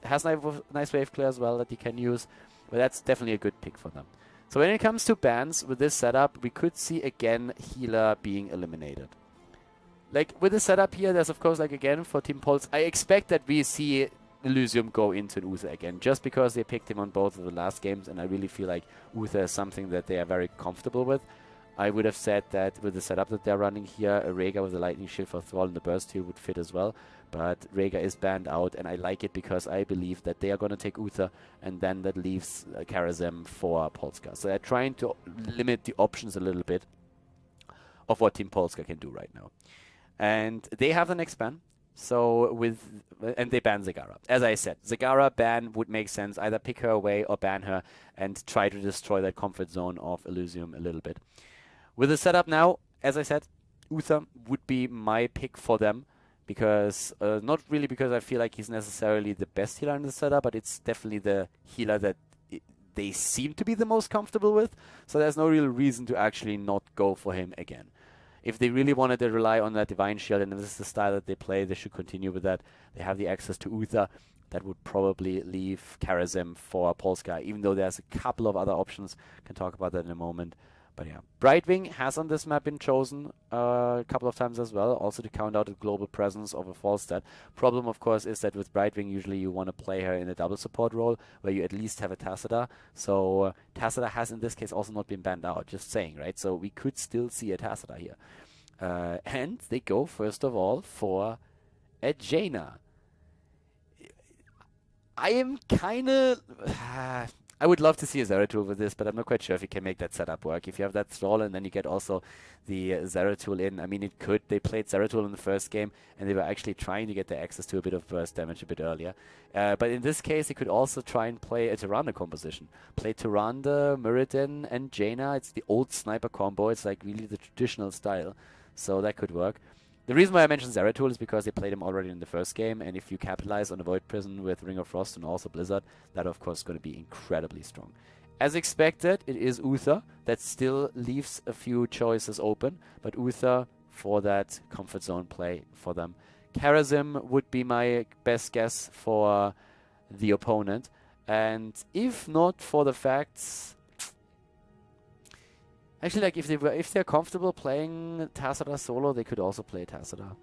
nice wave clear as well that he can use, but that's definitely a good pick for them. So when it comes to bans with this setup, we could see again healer being eliminated. Like with the setup here, there's of course like again for Team Polska, I expect that we see Elysium go into an Uther again, just because they picked him on both of the last games, and I really feel like Uther is something that they are very comfortable with. I would have said that with the setup that they're running here, a Rhaegar with a Lightning Shield for Thrall and the Burst Heal would fit as well, but Rhaegar is banned out, and I like it because I believe that they are going to take Uther, and then that leaves Karazem for Polska. So they're trying to limit the options a little bit of what Team Polska can do right now. And they have the next ban. So and they ban Zagara. As I said, Zagara ban would make sense. Either pick her away or ban her and try to destroy that comfort zone of Elysium a little bit. With the setup now, as I said, Uther would be my pick for them. Because, not really because I feel like he's necessarily the best healer in the setup, but it's definitely the healer that they seem to be the most comfortable with. So there's no real reason to actually not go for him again. if they really wanted to rely on that Divine Shield, and if this is the style that they play, they should continue with that. They have the access to Uther. That would probably leave Karazim for Polska, even though there's a couple of other options. Can talk about that in a moment. But yeah, Brightwing has on this map been chosen a couple of times as well, also to count out the global presence of a Falstad. Problem, of course, is that with Brightwing, usually you want to play her in a double support role, where you at least have a Tacita. So Tacita has, in this case, also not been banned out, just saying, right? So we could still see a Tacita here. And they go, first of all, for a Jaina. I am kind of... I would love to see a Zeratul with this, but I'm not quite sure if you can make that setup work. If you have that Thrall and then you get also the Zeratul in, I mean, it could. They played Zeratul in the first game, and they were actually trying to get their access to a bit of burst damage a bit earlier. But in this case, they could also try and play a Tyrande composition. Play Tyrande, Muradin, and Jaina. It's the old sniper combo. It's like really the traditional style, so that could work. The reason why I mentioned Zeratul is because they played him already in the first game, and if you capitalize on the Void Prison with Ring of Frost and also Blizzard, that of course is going to be incredibly strong. As expected, it is Uther. That still leaves a few choices open, but Uther for that comfort zone play for them. Karazim would be my best guess for the opponent, and if not for the facts... Actually, like if they're comfortable playing Tacita solo, they could also play Tacita.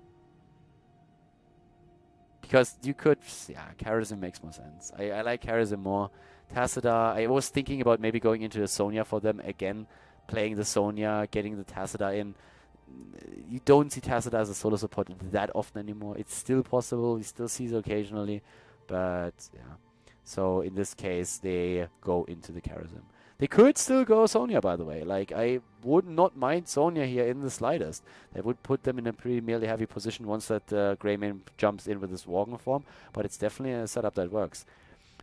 Because you could, yeah, Karazim makes more sense. I like Karazim more. Tacita, I was thinking about maybe going into a Sonya for them again, playing the Sonya, getting the Tacita in. You don't see Tacita as a solo support that often anymore. It's still possible, you still see it occasionally, but yeah. So in this case, they go into the Karazim. They could still go Sonya, by the way. Like, I would not mind Sonya here in the slightest. That would put them in a pretty melee-heavy position once that Greymane jumps in with his Worgen form, but it's definitely a setup that works.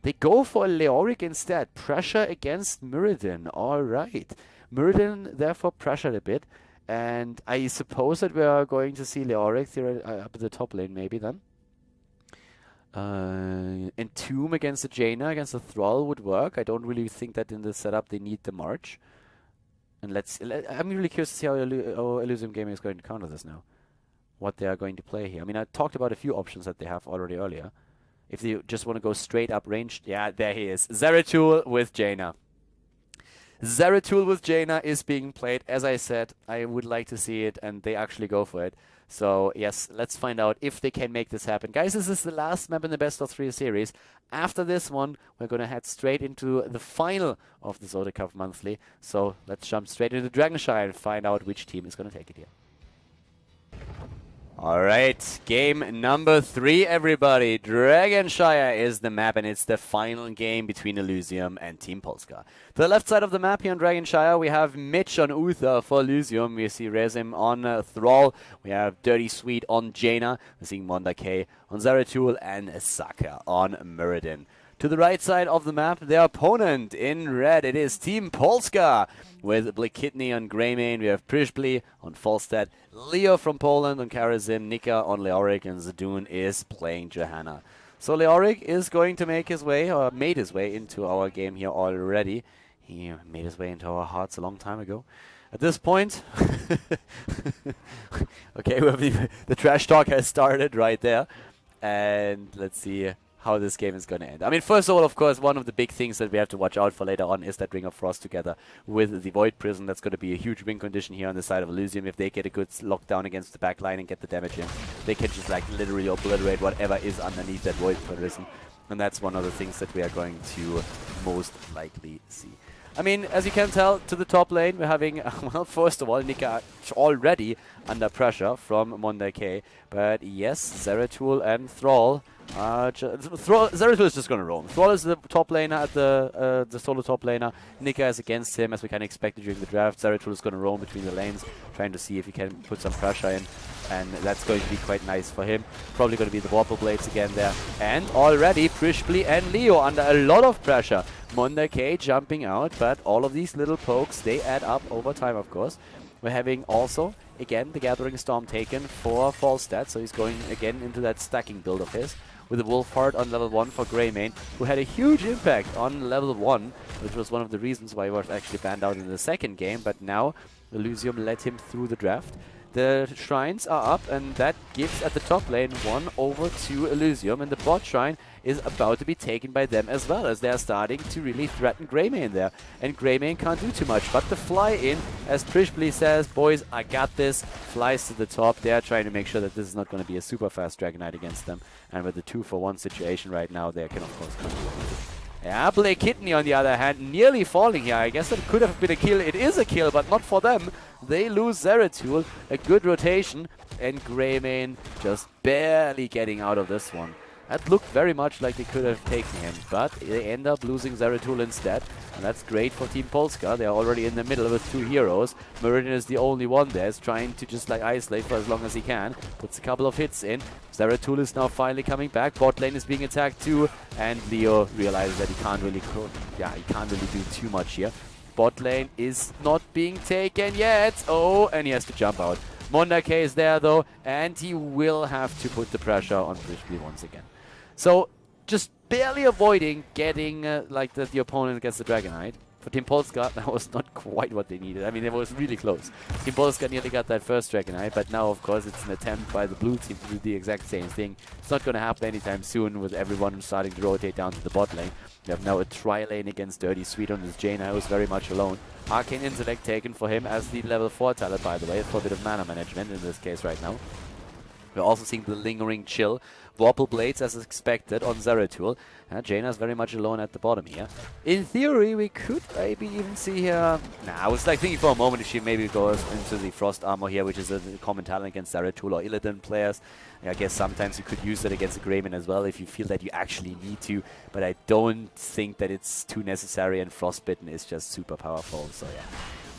They go for Leoric instead. Pressure against Muradin. All right. Muradin, therefore, pressured a bit, and I suppose that we are going to see Leoric up at the top lane, maybe, then. Entomb against the Jaina, against the Thrall would work. I don't really think that in the setup they need the March. And I'm really curious to see how Elysium Gaming is going to counter this now. What they are going to play here. I mean, I talked about a few options that they have already earlier. If they just want to go straight up ranged, yeah, there he is. Zeratul with Jaina. Zeratul with Jaina is being played. As I said, I would like to see it, and they actually go for it. So, yes, let's find out if they can make this happen. Guys, this is the last map in the best of 3 series. After this one, we're going to head straight into the final of the ZOTAC Cup Monthly. So, let's jump straight into Dragon Shire and find out which team is going to take it here. Alright, game number 3, everybody. Dragon Shire is the map, and it's the final game between Elysium and Team Polska. To the left side of the map here on Dragon Shire, we have Mitch on Uther for Elysium. We see Rezim on Thrall. We have Dirty Sweet on Jaina. We're seeing Monda K on Zeratul and Saka on Muradin. To the right side of the map, their opponent in red, it is Team Polska with Blakitny on Greymane. We have Prishbli on Falstad, Leo from Poland on Karazim, Nika on Leoric, and Zadun is playing Johanna. So Leoric is going to make his way, or made his way into our game here already. He made his way into our hearts a long time ago. At this point, okay, the trash talk has started right there. And let's see how this game is going to end. I mean, first of all, of course, one of the big things that we have to watch out for later on is that Ring of Frost together with the Void Prison. That's going to be a huge win condition here on the side of Elysium. If they get a good lockdown against the backline and get the damage in, they can just like literally obliterate whatever is underneath that Void Prison. And that's one of the things that we are going to most likely see. I mean, as you can tell, to the top lane, we're having, well, first of all, Nika already under pressure from Monda K. But yes, Zeratul and Thrall. Zeratul is just going to roam. Thrall is the top laner at the solo top laner. Nika is against him, as we kind of expected during the draft. Zeratul is going to roam between the lanes, trying to see if he can put some pressure in. And that's going to be quite nice for him. Probably going to be the Warple Blades again there. And already Prishbli and Leo under a lot of pressure. Monda K jumping out, but all of these little pokes, they add up over time, of course. We're having also, again, the Gathering Storm taken for Falstad, so he's going again into that stacking build of his. With the Wolfheart on level 1 for Greymane, who had a huge impact on level 1, which was one of the reasons why he was actually banned out in the second game, but now Elysium let him through the draft. The shrines are up, and that gives at the top lane 1 over to Elysium, and the bot shrine is about to be taken by them as well, as they are starting to really threaten Greymane there. And Greymane can't do too much, but the fly in, as Prishbli says, boys, I got this, flies to the top. They are trying to make sure that this is not going to be a super fast Dragon Knight against them, and with the 2-for-1 situation right now, they can of course come to anything. Yeah, Blake Kidney on the other hand, nearly falling here. I guess it could have been a kill. It is a kill, but not for them. They lose Zeratul, a good rotation, and Greymane just barely getting out of this one. That looked very much like they could have taken him, but they end up losing Zeratul instead, and that's great for Team Polska. They're already in the middle with 2 heroes. Meridian is the only one there, is trying to just like isolate for as long as he can. Puts a couple of hits in. Zeratul is now finally coming back. Bot lane is being attacked too, and Leo realizes that he can't really do too much here. Bot lane is not being taken yet. Oh, and he has to jump out. Mondake is there though, and he will have to put the pressure on Prishbli once again. So, just barely avoiding getting the opponent against the Dragon Knight. For Team Polska, that was not quite what they needed. I mean, it was really close. Team Polska nearly got that first Dragon Knight, but now, of course, it's an attempt by the blue team to do the exact same thing. It's not going to happen anytime soon with everyone starting to rotate down to the bot lane. We have now a tri-lane against Dirty Sweet on this Jaina, who's very much alone. Arcane Intellect taken for him as the level 4 talent, by the way, for a bit of mana management in this case right now. We're also seeing the Lingering Chill. Vorpal Blades as expected on Zeratul. Jaina's very much alone at the bottom here. In theory, we could maybe even see here... I was like thinking for a moment if she maybe goes into the Frost Armor here, which is a common talent against Zeratul or Illidan players. I guess sometimes you could use it against a Greymane as well if you feel that you actually need to, but I don't think that it's too necessary, and Frostbitten is just super powerful, so yeah.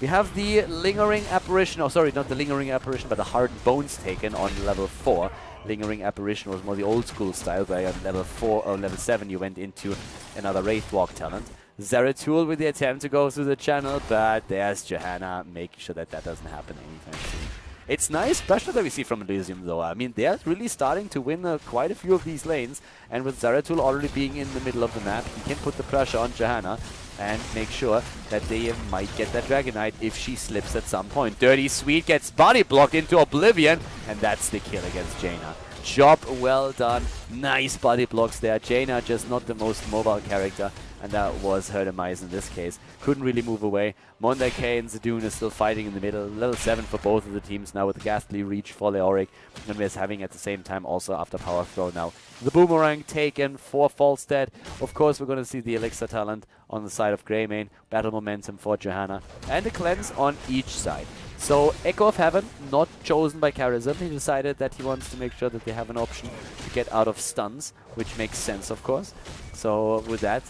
We have the Lingering Apparition, oh sorry, not the Lingering Apparition, but the Hardened Bones taken on level 4. Lingering Apparition was more the old school style, where on level 4 or level 7 you went into another Wraithwalk talent. Zeratul with the attempt to go through the channel, but there's Johanna making sure that that doesn't happen anytime soon. It's nice pressure that we see from Elysium though. I mean, they're really starting to win quite a few of these lanes, and with Zeratul already being in the middle of the map, he can put the pressure on Johanna and make sure that they might get that Dragon Knight if she slips at some point. Dirty Sweet gets body blocked into oblivion, and that's the kill against Jaina. Job well done. Nice body blocks there. Jaina just not the most mobile character, and that was her demise in this case. Couldn't really move away. Mondake and Zadoon is still fighting in the middle. Level 7 for both of the teams now with the Ghastly Reach for Leoric, and we're having at the same time also after Power Throw now the Boomerang taken for Falstead. Of course, we're going to see the Elixir talent on the side of Greymane. Battle momentum for Johanna, and a cleanse on each side. So Echo of Heaven, not chosen by Charism. He decided that he wants to make sure that they have an option to get out of stuns, which makes sense, of course. So with that,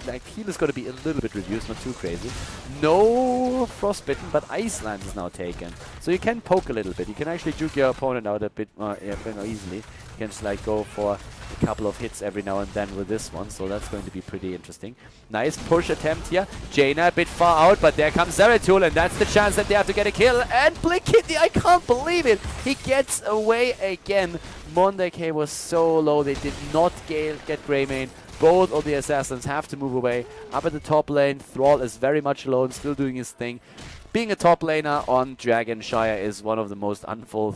like heal is going to be a little bit reduced, not too crazy. No Frostbitten, but Iceland is now taken. So you can poke a little bit. You can actually juke your opponent out a bit more easily. You can just like go for a couple of hits every now and then with this one, so that's going to be pretty interesting. Nice push attempt here. Jaina a bit far out, but there comes Zeratul, and that's the chance that they have to get a kill. And Blake Kidney, I can't believe it! He gets away again. Mondake was so low, they did not get Greymane. Both of the assassins have to move away. Up at the top lane, Thrall is very much alone, still doing his thing. Being a top laner on Dragon Shire is one of the most unthankful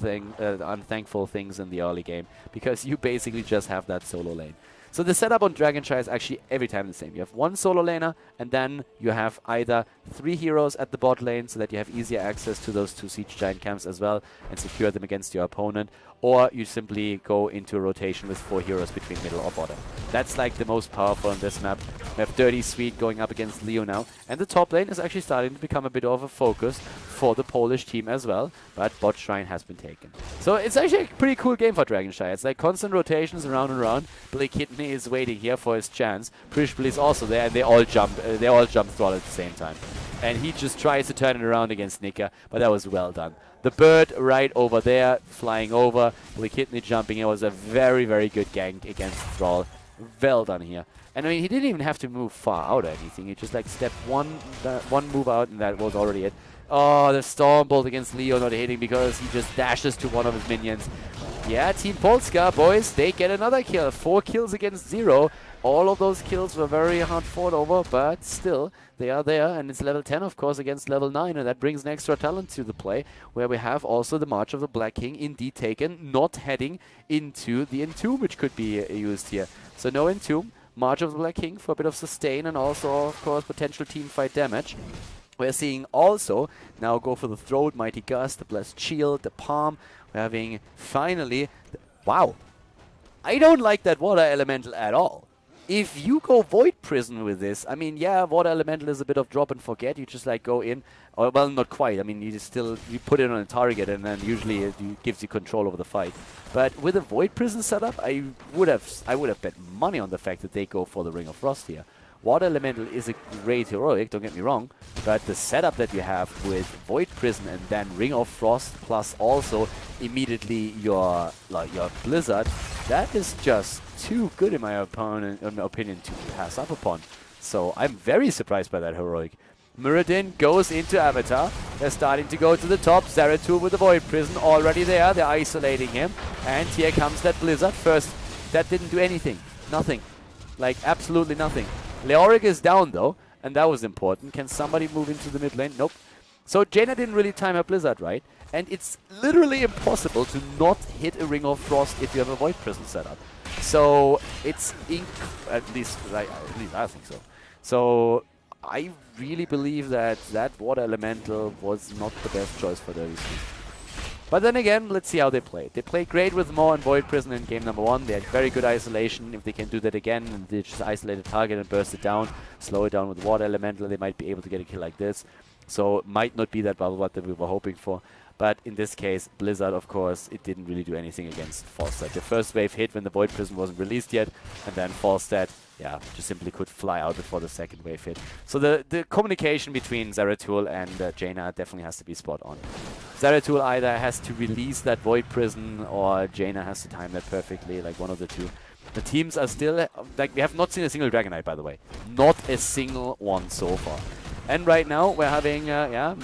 things in the early game, because you basically just have that solo lane. So the setup on Dragon Shire is actually every time the same. You have one solo laner, and then you have either 3 heroes at the bot lane so that you have easier access to those 2 Siege Giant camps as well and secure them against your opponent, or you simply go into a rotation with 4 heroes between middle or bottom. That's like the most powerful on this map. We have Dirty Sweet going up against Leo now, and the top lane is actually starting to become a bit of a focus for the Polish team as well, but bot shrine has been taken. So it's actually a pretty cool game for Dragon Shire. It's like constant rotations around and around. Blake Kidney is waiting here for his chance. Prishbli is also there, and they all jump Thrall at the same time. And he just tries to turn it around against Nika, but that was well done. The bird right over there, flying over. Blake Kidney jumping in was a very, very good gank against Thrall. Well done here. And I mean, he didn't even have to move far out or anything. He just like stepped one move out, and that was already it. Oh, the Stormbolt against Leo not hitting because he just dashes to one of his minions. Yeah, Team Polska, boys, they get another kill. 4 kills against 0. All of those kills were very hard fought over, but still, they are there. And it's level 10, of course, against level 9. And that brings an extra talent to the play, where we have also the March of the Black King indeed taken, not heading into the Entomb, which could be used here. So no Entomb, March of the Black King for a bit of sustain and also, of course, potential team fight damage. We're seeing also now go for the Throat, Mighty Gust, the Blessed Shield, the Palm. We're having finally... Wow. I don't like that Water Elemental at all. If you go Void Prison with this, I mean, yeah, Water Elemental is a bit of drop and forget. You just like go in, or well, not quite. I mean, you put it on a target, and then usually it gives you control over the fight. But with a Void Prison setup, I would have bet money on the fact that they go for the Ring of Frost here. Water Elemental is a great heroic, don't get me wrong, but the setup that you have with Void Prison and then Ring of Frost plus also immediately your Blizzard, that is just too good in my opinion to pass up upon. So I'm very surprised by that heroic. Muradin goes into Avatar. They're starting to go to the top. Zeratul with the Void Prison already there. They're isolating him. And here comes that Blizzard. First, that didn't do anything. Nothing. Like, absolutely nothing. Leoric is down though, and that was important. Can somebody move into the mid lane? Nope. So Jaina didn't really time her Blizzard right, and it's literally impossible to not hit a Ring of Frost if you have a Void Prison setup. So it's at least I think so. So I really believe that that Water Elemental was not the best choice for the Elysium. But then again, let's see how they played. They played great with Maw and Void Prison in game number 1. They had very good isolation. If they can do that again and they just isolate a target and burst it down, slow it down with Water Elemental, they might be able to get a kill like this. So it might not be that bubble what that we were hoping for. But in this case, Blizzard, of course, it didn't really do anything against Falstad. The first wave hit when the Void Prison wasn't released yet, and then Falstad, yeah, just simply could fly out before the second wave hit. So the communication between Zeratul and Jaina definitely has to be spot on. Zeratul either has to release that Void Prison or Jaina has to time that perfectly, like one of the two. The teams are still, like, we have not seen a single Dragon Knight, by the way. Not a single one so far. And right now, we're having,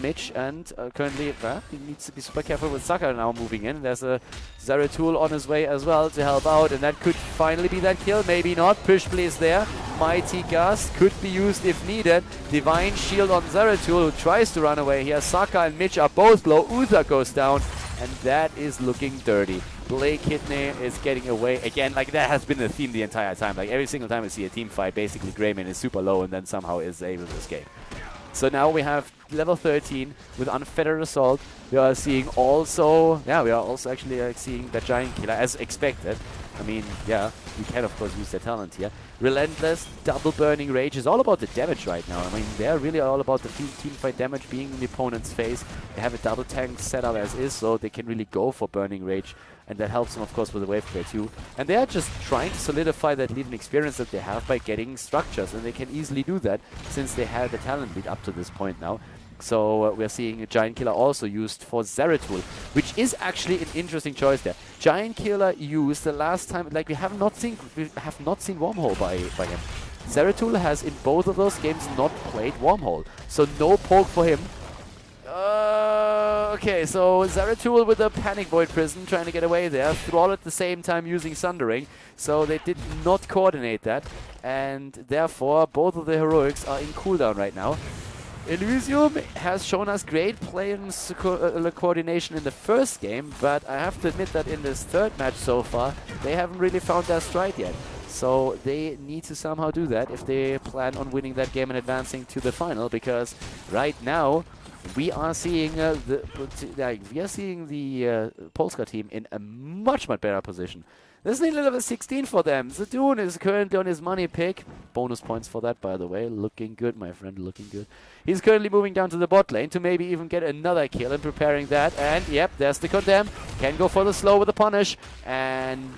Mitch and currently, he needs to be super careful with Saka now moving in. There's a Zeratul on his way as well to help out, and that could finally be that kill. Maybe not. Pushplay is there. Mighty Gust could be used if needed. Divine Shield on Zeratul, who tries to run away here. Saka and Mitch are both low. Uther goes down, and that is looking dirty. Blake Kidney is getting away. Again, like, that has been the theme the entire time. Like, every single time we see a team fight, basically Greyman is super low and then somehow is able to escape. So now we have level 13 with Unfettered Assault. We are seeing also, we are also actually seeing that Giant Killer as expected. I mean, yeah, we can of course use their talent here. Relentless, double Burning Rage is all about the damage right now. I mean, they're really all about the team fight damage being in the opponent's face. They have a double tank set up as is, so they can really go for Burning Rage. And that helps them, of course, with the wave clear too. And they are just trying to solidify that lead and experience that they have by getting structures. And they can easily do that since they had the talent lead up to this point now. So we're seeing a Giant Killer also used for Zeratul, which is actually an interesting choice there. Giant Killer used the last time, like we have not seen Wormhole by him. Zeratul has in both of those games not played Wormhole, so no poke for him. Okay, so Zeratul with a Panic Void Prison trying to get away there. Thrall at the same time using Sundering. So they did not coordinate that. And therefore, both of the heroics are in cooldown right now. Elysium has shown us great playing coordination in the first game, but I have to admit that in this third match so far, they haven't really found their stride yet. So they need to somehow do that if they plan on winning that game and advancing to the final, because right now we are seeing the Polska team in a much better position. This is level 16 for them. Zadoon is currently on his money pick. Bonus points for that, by the way. Looking good, my friend, looking good. He's currently moving down to the bot lane to maybe even get another kill and preparing that. And, yep, there's the Condemn. Can go for the slow with the punish. And,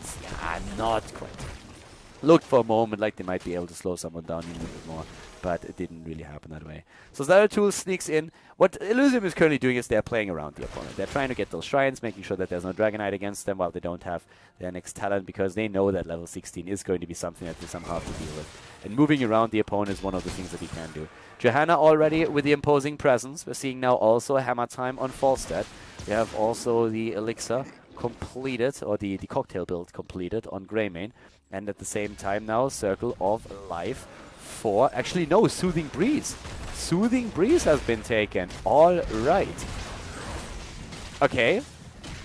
not quite. Looked for a moment like they might be able to slow someone down even a bit more, but it didn't really happen that way. So Zeratul sneaks in. What Elysium is currently doing is they're playing around the opponent. They're trying to get those shrines, making sure that there's no Dragon Knight against them while they don't have their next talent, because they know that level 16 is going to be something that they somehow have to deal with. And moving around the opponent is one of the things that he can do. Johanna already with the imposing presence. We're seeing now also a Hammer Time on Falstad. We have also the Elixir completed, or the cocktail build completed on Greymane. And at the same time now, Circle of Life for... Actually, no, Soothing Breeze. Soothing Breeze has been taken. All right. Okay.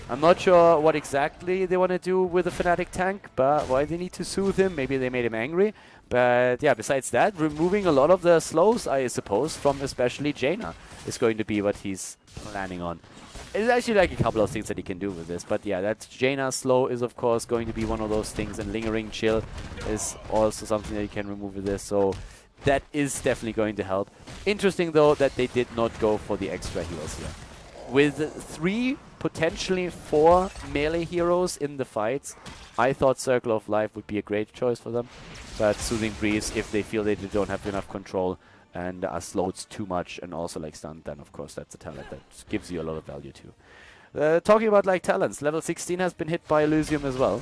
I'm not sure what exactly they want to do with the Fnatic tank, but why they need to soothe him. Maybe they made him angry. But yeah, besides that, removing a lot of the slows, I suppose, from especially Jaina is going to be what he's planning on. It's actually like a couple of things that he can do with this. But yeah, that Jaina slow is of course going to be one of those things, and Lingering Chill is also something that you can remove with this. So that is definitely going to help. Interesting though that they did not go for the extra heals here. With 3, potentially 4 melee heroes in the fights, I thought Circle of Life would be a great choice for them. But Soothing Breeze, if they feel they don't have enough control and are slowed too much and also like stunned, then of course that's a talent that gives you a lot of value too. Talking about like talents, level 16 has been hit by Elysium as well.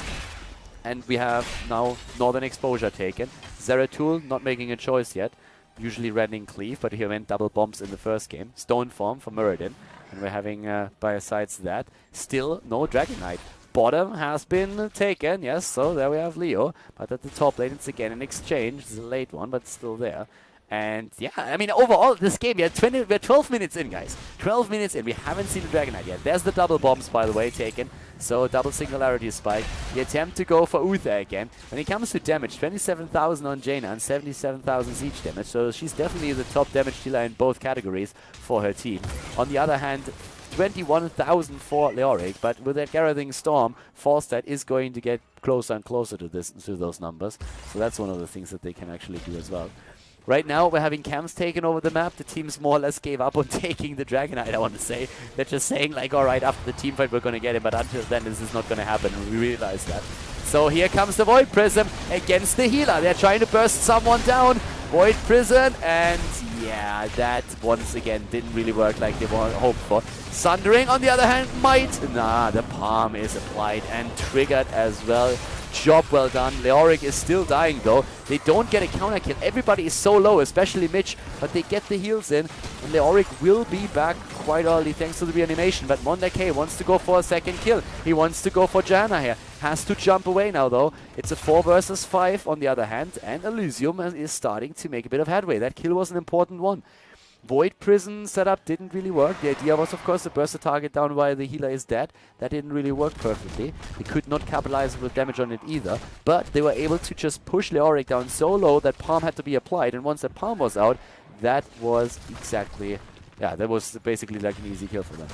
And we have now Northern Exposure taken. Zeratul not making a choice yet. Usually Rending Cleave, but he went double bombs in the first game. Stone Form for Muradin. And we're having, besides that, still no Dragon Knight. Bottom has been taken, yes, so there we have Leo. But at the top lane, it's again an exchange. It's a late one, but still there. And yeah, I mean, overall, this game, we're 12 minutes in, guys. 12 minutes in. We haven't seen the Dragon Knight yet. There's the double bombs, by the way, taken. So double Singularity Spike. The attempt to go for Uther again. When it comes to damage, 27,000 on Jaina and 77,000 siege damage. So she's definitely the top damage dealer in both categories for her team. On the other hand, 21,000 for Leoric, but with that Garrothing Storm, Falstad is going to get closer and closer to those numbers. So that's one of the things that they can actually do as well. Right now, we're having camps taken over the map. The teams more or less gave up on taking the Dragon Knight, I want to say. They're just saying, like, all right, after the team fight, we're going to get him, but until then, this is not going to happen, and we realize that. So here comes the Void Prism against the healer. They're trying to burst someone down. Void Prison, and yeah, that once again didn't really work like they hoped for. Sundering, on the other hand, might. Nah, the palm is applied and triggered as well. Job well done. Leoric is still dying though. They don't get a counter kill. Everybody is so low, especially Mitch, but they get the heals in. And Leoric will be back quite early thanks to the reanimation. But Mondake wants to go for a second kill. He wants to go for Jaina here. Has to jump away now though. It's a 4 versus 5 on the other hand. And Elysium is starting to make a bit of headway. That kill was an important one. Void Prison setup didn't really work. The idea was, of course, to burst the target down while the healer is dead. That didn't really work perfectly. They could not capitalize with damage on it either. But they were able to just push Leoric down so low that Palm had to be applied. And once that Palm was out, that was exactly... yeah, that was basically like an easy kill for them.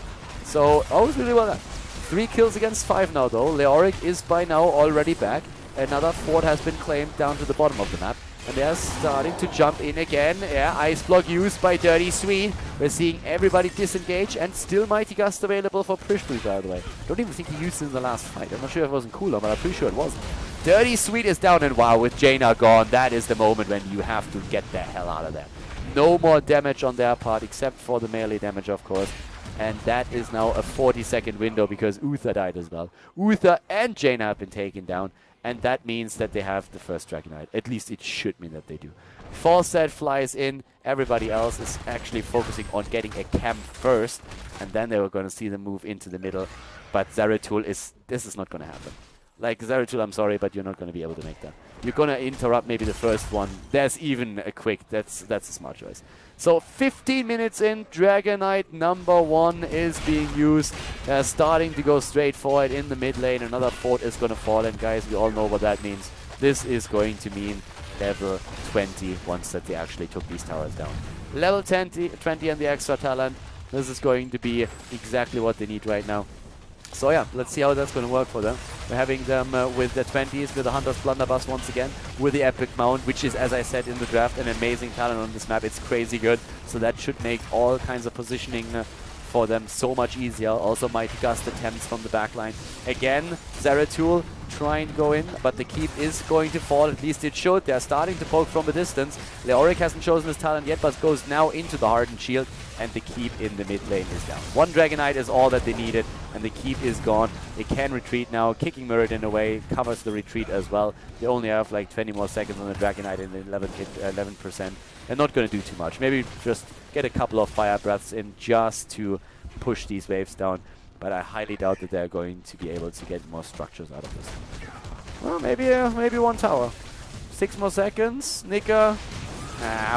So, always really well done. 3 kills against 5 now, though. Leoric is by now already back. Another fort has been claimed down to the bottom of the map. And they're starting to jump in again. Yeah, Ice Block used by Dirty Sweet. We're seeing everybody disengage, and still Mighty Gust available for Prishbu, by the way. Don't even think he used it in the last fight. I'm not sure if it wasn't cooler, but I'm pretty sure it wasn't. Dirty Sweet is down, and wow, with Jaina gone, that is the moment when you have to get the hell out of there. No more damage on their part, except for the melee damage, of course. And that is now a 40-second window because Uther died as well. Uther and Jaina have been taken down. And that means that they have the first Dragon Knight. At least it should mean that they do. Falstad flies in. Everybody else is actually focusing on getting a camp first. And then they were going to see them move into the middle. But Zeratul is... this is not going to happen. Like, Zeratul, I'm sorry, but you're not going to be able to make that. You're going to interrupt maybe the first one. There's even a quick... that's a smart choice. So 15 minutes in, Dragon Knight number 1 is being used. Starting to go straight forward in the mid lane. Another fort is going to fall, and guys, we all know what that means. This is going to mean level 20 once that they actually took these towers down. Level 20 and the extra talent. This is going to be exactly what they need right now. So yeah, let's see how that's going to work for them. We're having them with the 20s, with the Hunter's Blunderbuss once again, with the Epic Mount, which is, as I said in the draft, an amazing talent on this map. It's crazy good, so that should make all kinds of positioning for them so much easier. Also Mighty Gust attempts from the backline. Again, Zeratul trying to go in, but the keep is going to fall, at least it should. They're starting to poke from a distance. Leoric hasn't chosen his talent yet, but goes now into the Hardened Shield, and the keep in the mid lane is down. 1 Dragon Knight is all that they needed, and the keep is gone. They can retreat now. Kicking Muradin away covers the retreat as well. They only have like 20 more seconds on the Dragon Knight and 11%. They're not going to do too much. Maybe just get a couple of fire breaths in just to push these waves down. but I highly doubt that they're going to be able to get more structures out of this. Well, maybe one tower. 6 more seconds. Nika.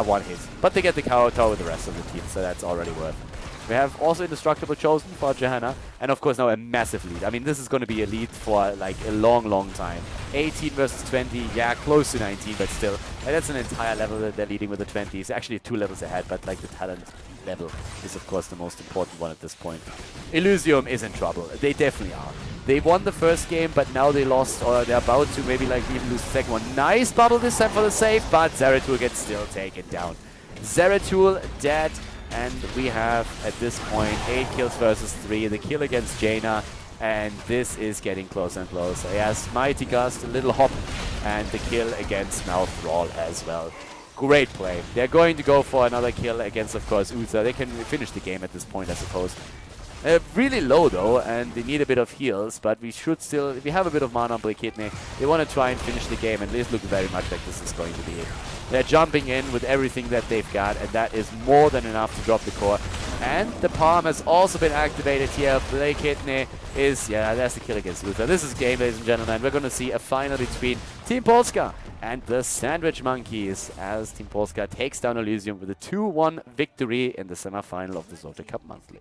One hit. But they get the tower with the rest of the team, so that's already worth it. We have also Indestructible chosen for Johanna, and of course now a massive lead. I mean, this is going to be a lead for like a long time. 18 versus 20, yeah, close to 19, but still. And that's an entire level that they're leading with the 20s. Actually 2 levels ahead, but like the talent level is of course the most important one at this point. Elysium is in trouble. They definitely are. They won the first game, but now they lost, or they're about to maybe like even lose the second one. Nice bubble this time for the save, but Zeratul gets still taken down. Zeratul dead. And we have, at this point, 8 kills versus 3. The kill against Jaina. And this is getting closer and closer. Yes, Mighty Gust, a little hop. And the kill against now Thrall as well. Great play. They're going to go for another kill against, of course, Uther. They can finish the game at this point, I suppose. Really low, though, and they need a bit of heals. But we should still... We have a bit of mana on Kidney. They want to try and finish the game. And this looks very much like this is going to be it. They're jumping in with everything that they've got, and that is more than enough to drop the core. And the palm has also been activated here. Kidney is, yeah, that's the kill against Luther. This is game, ladies and gentlemen. We're going to see a final between Team Polska and the Sandwich Monkeys as Team Polska takes down Elysium with a 2-1 victory in the semifinal of the ZOTAC Cup Monthly.